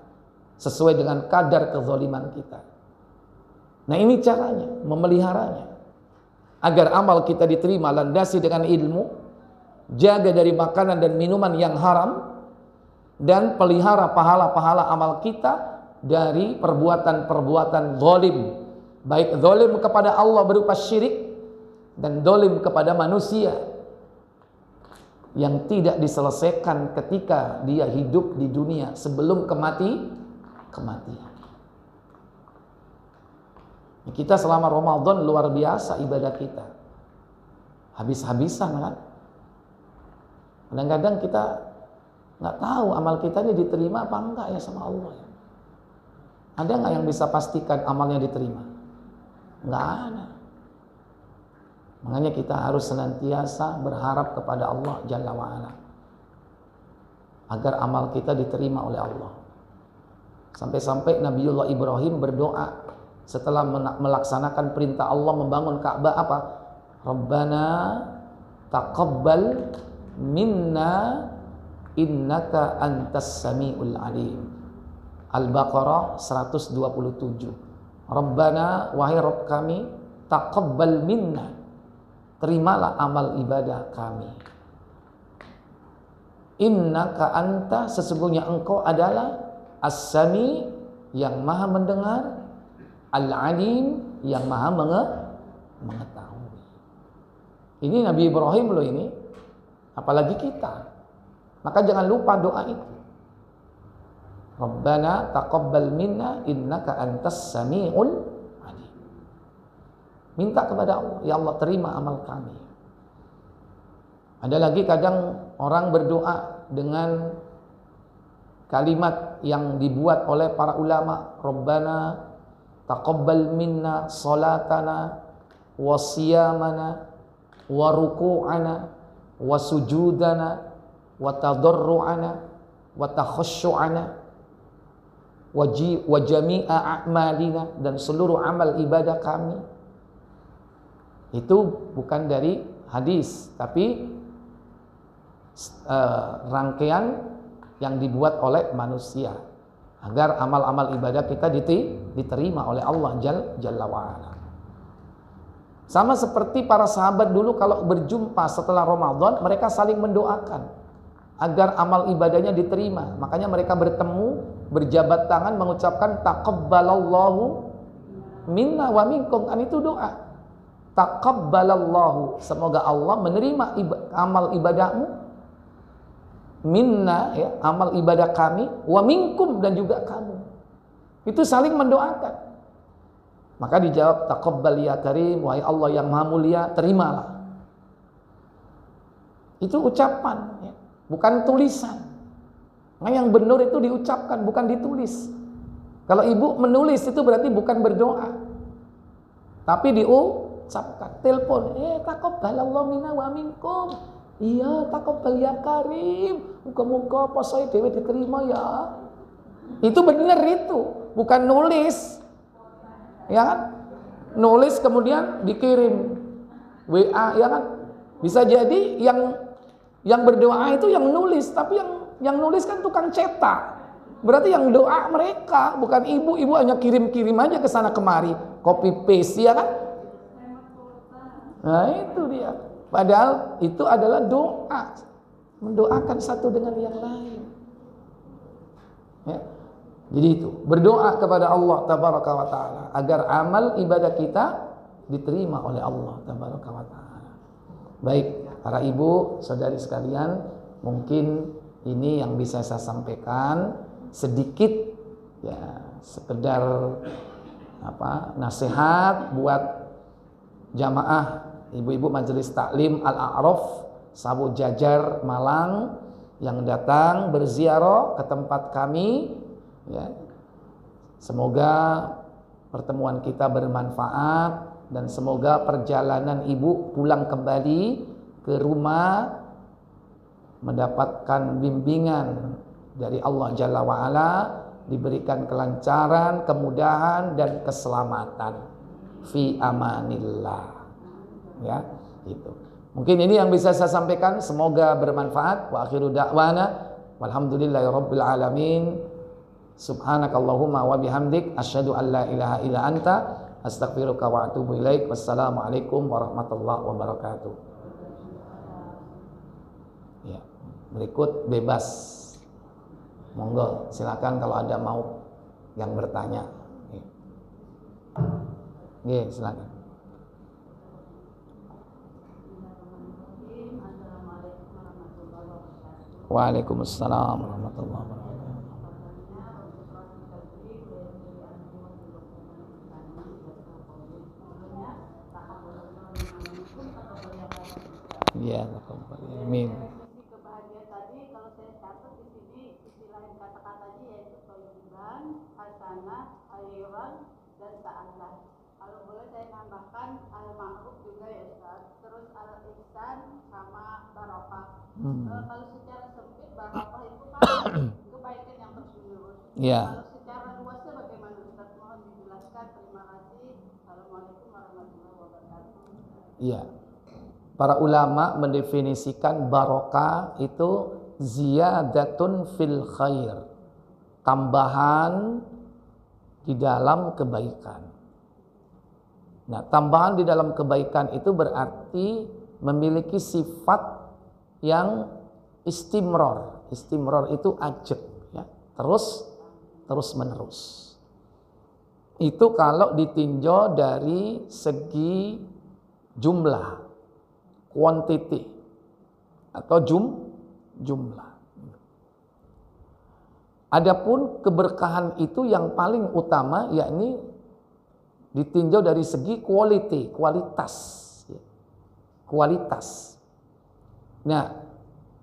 sesuai dengan kadar kezaliman kita. Nah, ini caranya memeliharanya agar amal kita diterima. Landasi dengan ilmu, jaga dari makanan dan minuman yang haram, dan pelihara pahala-pahala amal kita dari perbuatan-perbuatan zalim, baik zalim kepada Allah berupa syirik dan zalim kepada manusia yang tidak diselesaikan ketika dia hidup di dunia sebelum kematian. Kita selama Ramadan luar biasa ibadah kita. Habis-habisan kan. Kadang-kadang kita nggak tahu amal kita ini diterima apa enggak ya sama Allah. Ada nggak yang bisa pastikan amalnya diterima? Nggak ada. Makanya kita harus senantiasa berharap kepada Allah Jalla wa'ala agar amal kita diterima oleh Allah. Sampai-sampai Nabiullah Ibrahim berdoa setelah melaksanakan perintah Allah membangun Ka'bah apa? Rabbana taqabbal minna innaka antas sami'ul alim. Al-Baqarah 127. Rabbana, wahai Rabb kami, taqabbal minna, terimalah amal ibadah kami. Innaka anta, sesungguhnya engkau adalah as-sami, yang maha mendengar, al-alim, yang maha mengetahui. Ini Nabi Ibrahim loh ini, apalagi kita. Maka jangan lupa doa itu. Rabbana taqabbal minna innaka antas sami'ul alim. Minta kepada Allah, ya Allah terima amal kami. Ada lagi kadang orang berdoa dengan kalimat yang dibuat oleh para ulama, Rabbana taqabbal minna salatana wa siyamana wa ruku'ana wa sujudana wa tadarru'ana wa takhashu'ana wa jami'a a'malina, dan seluruh amal ibadah kami. Itu bukan dari hadis, tapi rangkaian yang dibuat oleh manusia agar amal-amal ibadah kita diterima oleh Allah Jalla wa'ala. Sama seperti para sahabat dulu kalau berjumpa setelah Ramadan, mereka saling mendoakan agar amal ibadahnya diterima. Makanya mereka bertemu, berjabat tangan, mengucapkan taqabbalallahu minna wa minkum. Kan itu doa. Taqabbalallahu, semoga Allah menerima amal ibadahmu, minna, ya, amal ibadah kami, wa minkum, dan juga kamu. Itu saling mendoakan. Maka dijawab taqabbal ya karim, wahai Allah yang maha mulia, terimalah. Itu ucapan, ya, bukan tulisan. Nah, yang benar itu diucapkan, bukan ditulis. Kalau ibu menulis itu berarti bukan berdoa, tapi diucapkan. Telepon, taqabbalallahu minna wa minkum. Iya, taqabbal ya karim, muga-muga posoe dhewe diterima ya. Itu benar itu, bukan nulis. Ya kan? Nulis kemudian dikirim WA, ya kan? Bisa jadi yang berdoa itu yang nulis, tapi yang nulis kan tukang cetak. Berarti yang doa mereka, bukan ibu. Ibu hanya kirim-kirim aja ke sana kemari, copy paste, ya kan? Nah, itu dia. Padahal itu adalah doa, mendoakan satu dengan yang lain. Ya. Jadi itu, berdoa kepada Allah tabaraka wa taala agar amal ibadah kita diterima oleh Allah tabaraka wa taala. Baik, para ibu, saudari sekalian, mungkin ini yang bisa saya sampaikan sedikit, ya, sekedar nasihat buat jamaah ibu-ibu Majelis Taklim Al-A'raf Sabu Jajar Malang yang datang berziarah ke tempat kami, ya. Semoga pertemuan kita bermanfaat dan semoga perjalanan ibu pulang kembali ke rumah mendapatkan bimbingan dari Allah Jalla wa'ala, diberikan kelancaran, kemudahan, dan keselamatan fi amanillah. Ya, itu. Mungkin ini yang bisa saya sampaikan, semoga bermanfaat. Wa akhiru da'wana walhamdulillahirabbil alamin. Subhanakallahumma wa bihamdik asyhadu an la ilaha illa anta astaghfiruka wa atubu ilaik. Wassalamualaikum warahmatullahi wabarakatuh. Ya, berikut bebas. Monggo, silakan kalau ada mau yang bertanya. Ya, silakan. Waalaikumsalam warahmatullahi wabarakatuh. catat di sini istilah kata-katanya yaitu thayyiban, hasanah, khairan, dan sa'adah. Kalau boleh saya tambahkan al-ma'ruf juga ya Ustaz. Terus al-ihsan sama barokah. Kalau secara sempit barokah itu kan kebaikan yang terus-menerus. Ya. Kalau secara luasnya bagaimana Ustaz? Mohon dijelaskan. Terima kasih. Assalamualaikum warahmatullahi wabarakatuh. Iya. Para ulama mendefinisikan barokah itu ziyadatun fil khair, tambahan di dalam kebaikan. Nah, tambahan di dalam kebaikan itu berarti memiliki sifat yang istimror. Istimror itu ajeg, ya, terus menerus. Itu kalau ditinjau dari segi jumlah, quantity atau jumlah. Adapun keberkahan itu yang paling utama yakni ditinjau dari segi quality, kualitas. Nah,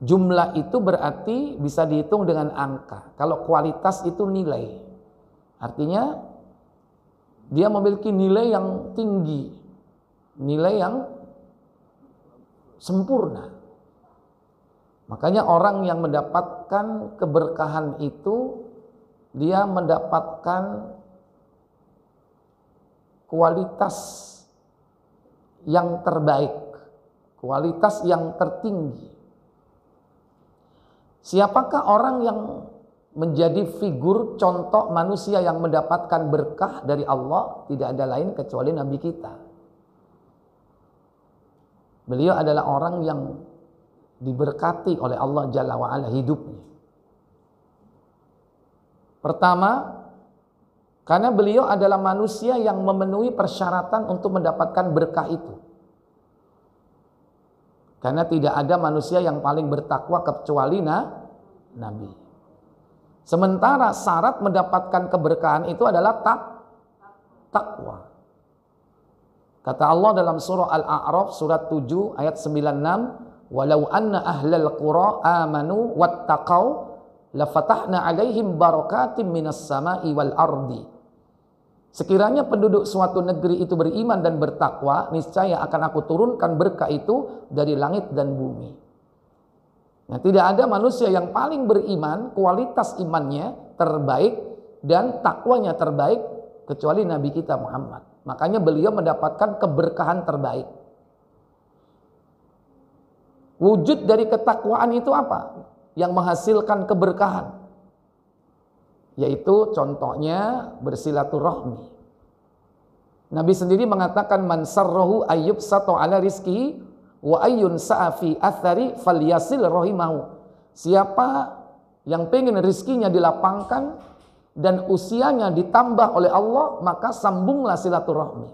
jumlah itu berarti bisa dihitung dengan angka. Kalau kualitas itu nilai. Artinya dia memiliki nilai yang tinggi, nilai yang sempurna. Makanya orang yang mendapatkan keberkahan itu dia mendapatkan kualitas yang terbaik, kualitas yang tertinggi. Siapakah orang yang menjadi figur contoh manusia yang mendapatkan berkah dari Allah? Tidak ada lain kecuali Nabi kita. Beliau adalah orang yang diberkati oleh Allah Jalla wa'ala hidupnya. Pertama, karena beliau adalah manusia yang memenuhi persyaratan untuk mendapatkan berkah itu. Karena tidak ada manusia yang paling bertakwa kecuali Nabi. Sementara syarat mendapatkan keberkahan itu adalah takwa. Kata Allah dalam surah Al-A'raf surat 7 ayat 96, "Walau anna ahlal qura amanu wattaqau lafatahna 'alaihim barakatim minas sama'i wal ardi." Sekiranya penduduk suatu negeri itu beriman dan bertakwa, niscaya akan aku turunkan berkah itu dari langit dan bumi. Nah, tidak ada manusia yang paling beriman, kualitas imannya terbaik dan takwanya terbaik kecuali Nabi kita Muhammad. Makanya beliau mendapatkan keberkahan terbaik. Wujud dari ketakwaan itu apa? Yang menghasilkan keberkahan. Yaitu contohnya bersilaturahmi. Nabi sendiri mengatakan man sarrahu ayyub sato ala rizki wa ayyun sa'afi athari falyasil rahimahu. Siapa yang pengen rizkinya dilapangkan dan usianya ditambah oleh Allah, maka sambunglah silaturahmi.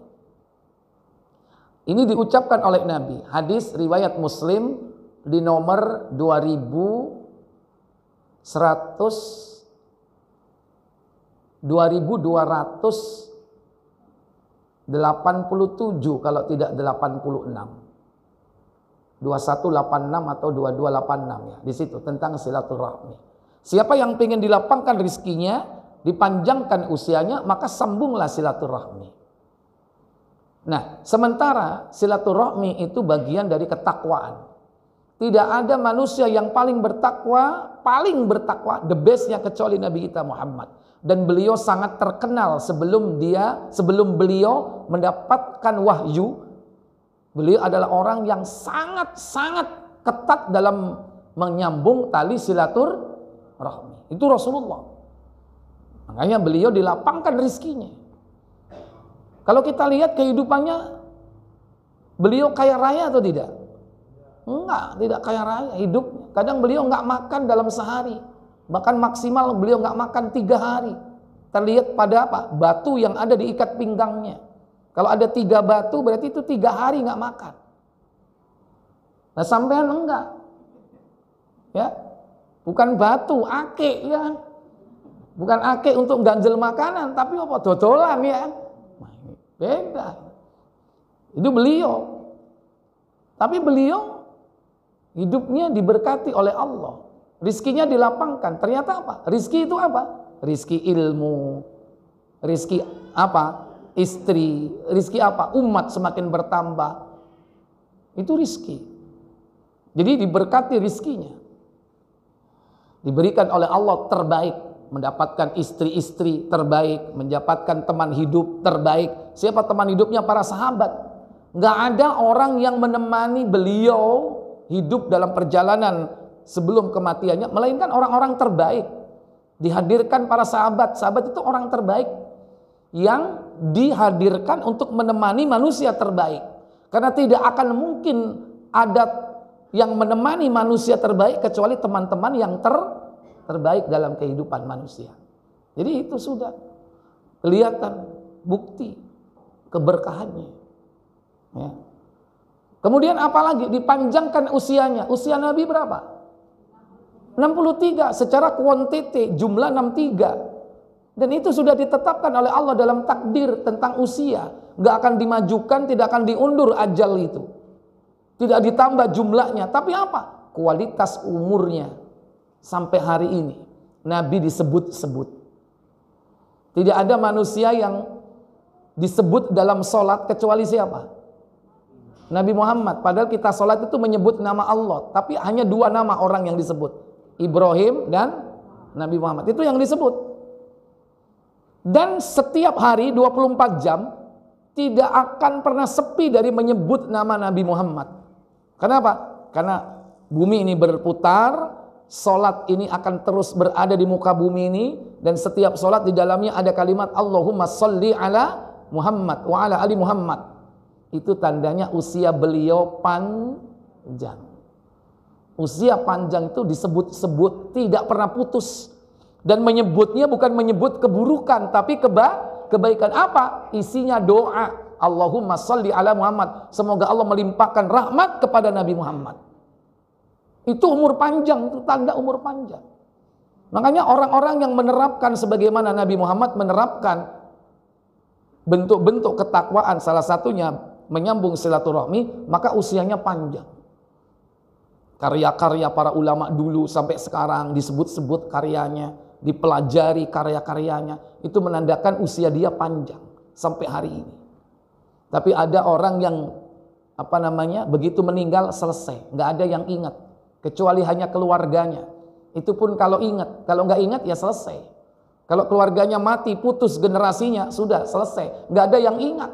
Ini diucapkan oleh Nabi. Hadis riwayat Muslim di nomor 2287 kalau tidak 86. 2186 atau 2286 ya. Di situ tentang silaturahmi. Siapa yang pengen dilapangkan rizkinya, dipanjangkan usianya, maka sambunglah silaturahmi. Nah, sementara silaturahmi itu bagian dari ketakwaan. Tidak ada manusia yang paling bertakwa, the bestnya kecuali Nabi kita Muhammad. Dan beliau sangat terkenal sebelum beliau mendapatkan wahyu. Beliau adalah orang yang sangat ketat dalam menyambung tali silaturahmi. Itu Rasulullah. Makanya beliau dilapangkan rizkinya. Kalau kita lihat kehidupannya, beliau kaya raya atau tidak? Enggak, tidak kaya raya hidupnya. Kadang beliau enggak makan dalam sehari. Bahkan maksimal beliau enggak makan 3 hari. Terlihat pada apa? Batu yang ada di ikat pinggangnya. Kalau ada 3 batu berarti itu 3 hari enggak makan. Nah, sampean enggak. Ya. Bukan batu, ake ya. Bukan ake untuk ganjel makanan, tapi apa? Dodolan ya. Beda. Itu beliau. Tapi beliau hidupnya diberkati oleh Allah. rizkinya dilapangkan. Ternyata apa? Rizki itu apa? Rizki ilmu, rizki apa? Istri, rizki apa? Umat semakin bertambah. Itu rizki. Jadi diberkati rizkinya. Diberikan oleh Allah terbaik, mendapatkan istri-istri terbaik, mendapatkan teman hidup terbaik. Siapa teman hidupnya? Para sahabat. Nggak ada orang yang menemani beliau hidup dalam perjalanan sebelum kematiannya, melainkan orang-orang terbaik. Dihadirkan para sahabat. Sahabat itu orang terbaik yang dihadirkan untuk menemani manusia terbaik. Karena tidak akan mungkin ada yang menemani manusia terbaik kecuali teman-teman yang terbaik dalam kehidupan manusia. Jadi itu sudah kelihatan bukti keberkahannya. Ya. Kemudian apalagi dipanjangkan usianya. Usia Nabi berapa? 63. Secara kuantiti jumlah 63. Dan itu sudah ditetapkan oleh Allah dalam takdir tentang usia. Nggak akan dimajukan, tidak akan diundur ajal itu. Tidak ditambah jumlahnya. Tapi apa? Kualitas umurnya. Sampai hari ini Nabi disebut-sebut. Tidak ada manusia yang disebut dalam sholat kecuali siapa? Nabi Muhammad. Padahal kita sholat itu menyebut nama Allah. Tapi hanya 2 nama orang yang disebut. Ibrahim dan Nabi Muhammad. Itu yang disebut. Dan setiap hari 24 jam tidak akan pernah sepi dari menyebut nama Nabi Muhammad. Kenapa? Karena bumi ini berputar, solat ini akan terus berada di muka bumi ini, dan setiap solat di dalamnya ada kalimat Allahumma sholli ala Muhammad wa ala ali Muhammad. Itu tandanya usia beliau panjang. Usia panjang itu disebut-sebut, tidak pernah putus. Dan menyebutnya bukan menyebut keburukan, tapi kebaikan. Apa? Isinya doa. Allahumma sholli ala Muhammad. Semoga Allah melimpahkan rahmat kepada Nabi Muhammad. Itu umur panjang, itu tanda umur panjang. Makanya orang-orang yang menerapkan sebagaimana Nabi Muhammad menerapkan bentuk-bentuk ketakwaan, salah satunya menyambung silaturahmi, maka usianya panjang. Karya-karya para ulama dulu sampai sekarang disebut-sebut karyanya, dipelajari karya-karyanya, itu menandakan usia dia panjang sampai hari ini. Tapi ada orang yang begitu meninggal selesai, nggak ada yang ingat kecuali hanya keluarganya. Itu pun kalau ingat, kalau nggak ingat ya selesai. Kalau keluarganya mati, putus generasinya, sudah selesai, nggak ada yang ingat.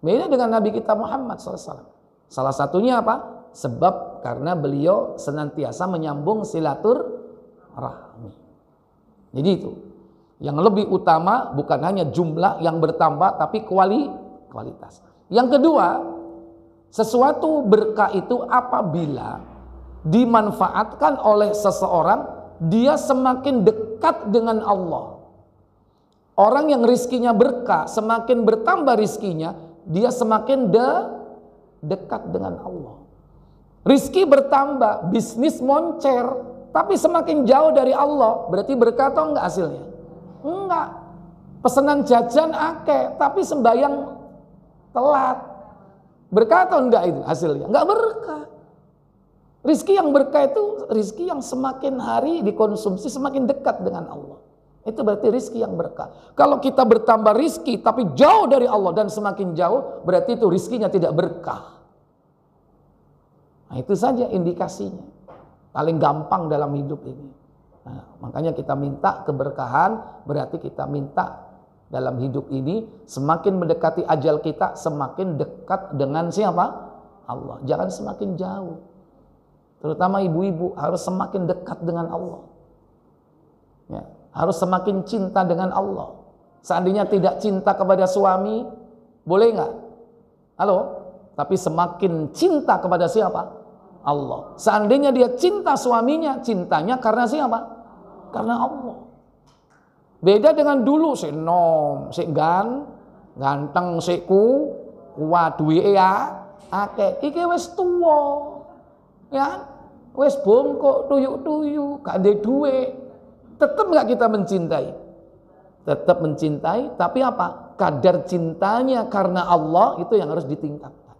Beda dengan Nabi kita Muhammad SAW. Salah satunya apa? Sebab karena beliau senantiasa menyambung silaturahmi. Jadi itu yang lebih utama bukan hanya jumlah yang bertambah, tapi kualitas. Yang kedua, sesuatu berkah itu apabila dimanfaatkan oleh seseorang, dia semakin dekat dengan Allah. Orang yang rizkinya berkah, semakin bertambah rizkinya, dia semakin dekat dengan Allah. Rizki bertambah, bisnis moncer, tapi semakin jauh dari Allah, berarti berkah atau enggak hasilnya? Enggak. Pesanan jajan akeh, tapi sembahyang telat. Berkah atau enggak itu hasilnya? Enggak berkah. Rizki yang berkah itu rizki yang semakin hari dikonsumsi semakin dekat dengan Allah. Itu berarti rizki yang berkah. Kalau kita bertambah rizki tapi jauh dari Allah dan semakin jauh, berarti itu rizkinya tidak berkah. Nah, itu saja indikasinya. Paling gampang dalam hidup ini. Nah, makanya kita minta keberkahan, berarti kita minta dalam hidup ini semakin mendekati ajal kita, semakin dekat dengan siapa? Allah. Jangan semakin jauh. Terutama ibu-ibu harus semakin dekat dengan Allah. Ya, harus semakin cinta dengan Allah. Seandainya tidak cinta kepada suami, boleh nggak? Halo? Tapi semakin cinta kepada siapa? Allah. Seandainya dia cinta suaminya, cintanya karena siapa? Karena Allah. Beda dengan dulu, si nom, si ganteng, si duwe ya, akeh. Iki wis tuwa. Ya, wis bongkok, tuyuk-tuyuk, gak ada duit. Tetap nggak kita mencintai? Tetap mencintai, tapi apa? Kadar cintanya karena Allah itu yang harus ditingkatkan.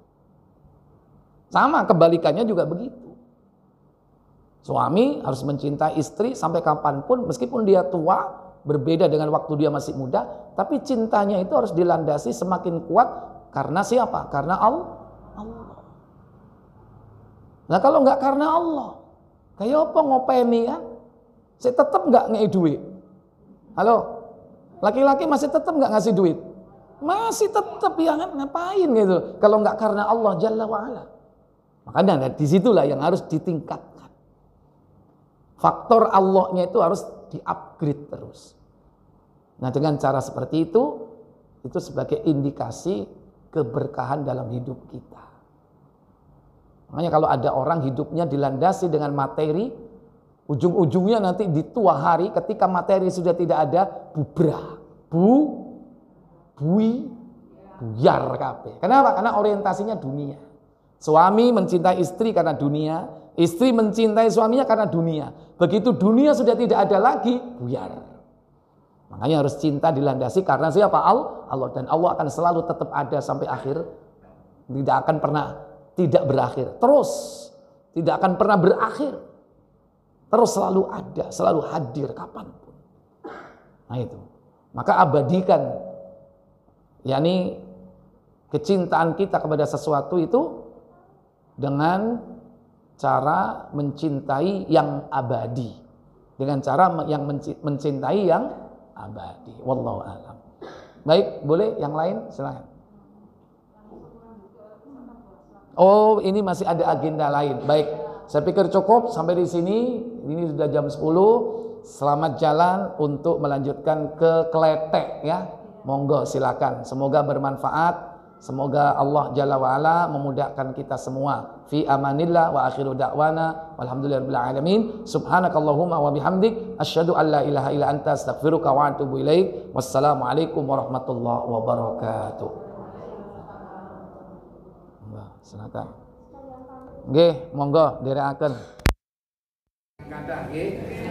Sama kebalikannya juga begitu. Suami harus mencintai istri sampai kapanpun, meskipun dia tua, berbeda dengan waktu dia masih muda, tapi cintanya itu harus dilandasi semakin kuat karena siapa? Karena Allah. Nah kalau nggak karena Allah, kayak apa ngopeni kan? Saya tetap nggak ngei duit. Halo, laki-laki masih tetap nggak ngasih duit? Masih tetap ya kan, ngapain gitu? Kalau nggak karena Allah Jalla wa'ala. Makanya disitulah yang harus ditingkatkan. Faktor Allahnya itu harus di-upgrade terus. Nah dengan cara seperti itu sebagai indikasi keberkahan dalam hidup kita. Makanya kalau ada orang hidupnya dilandasi dengan materi, ujung-ujungnya nanti di tua hari ketika materi sudah tidak ada, bubrah, buyar kabeh. Kenapa? Karena orientasinya dunia. Suami mencintai istri karena dunia, istri mencintai suaminya karena dunia. Begitu dunia sudah tidak ada lagi, buyar. Makanya harus cinta dilandasi karena siapa? Allah. Dan Allah akan selalu tetap ada sampai akhir. Tidak akan pernah tidak berakhir. Terus tidak akan pernah berakhir. Terus selalu ada, selalu hadir kapanpun. Nah itu. Maka abadikan, yakni kecintaan kita kepada sesuatu itu dengan cara mencintai yang abadi, dengan cara yang mencintai yang abadi. Wallahu a'lam. Baik, boleh yang lain silakan. Oh, ini masih ada agenda lain. Baik, saya pikir cukup sampai di sini. Ini sudah jam 10. Selamat jalan untuk melanjutkan ke Kletek ya. Monggo silakan. Semoga bermanfaat. Semoga Allah Jalla wa'ala memudahkan kita semua. Fi amanillah wa akhiru da'wana walhamdulillahirabbil alamin. Subhanakallahumma wa bihamdik asyhadu an la ilaha illa anta astaghfiruka wa atubu ilaik. Wassalamualaikum warahmatullahi wabarakatuh. Silakan. Nggih, monggo direkaken. Kathah nggih.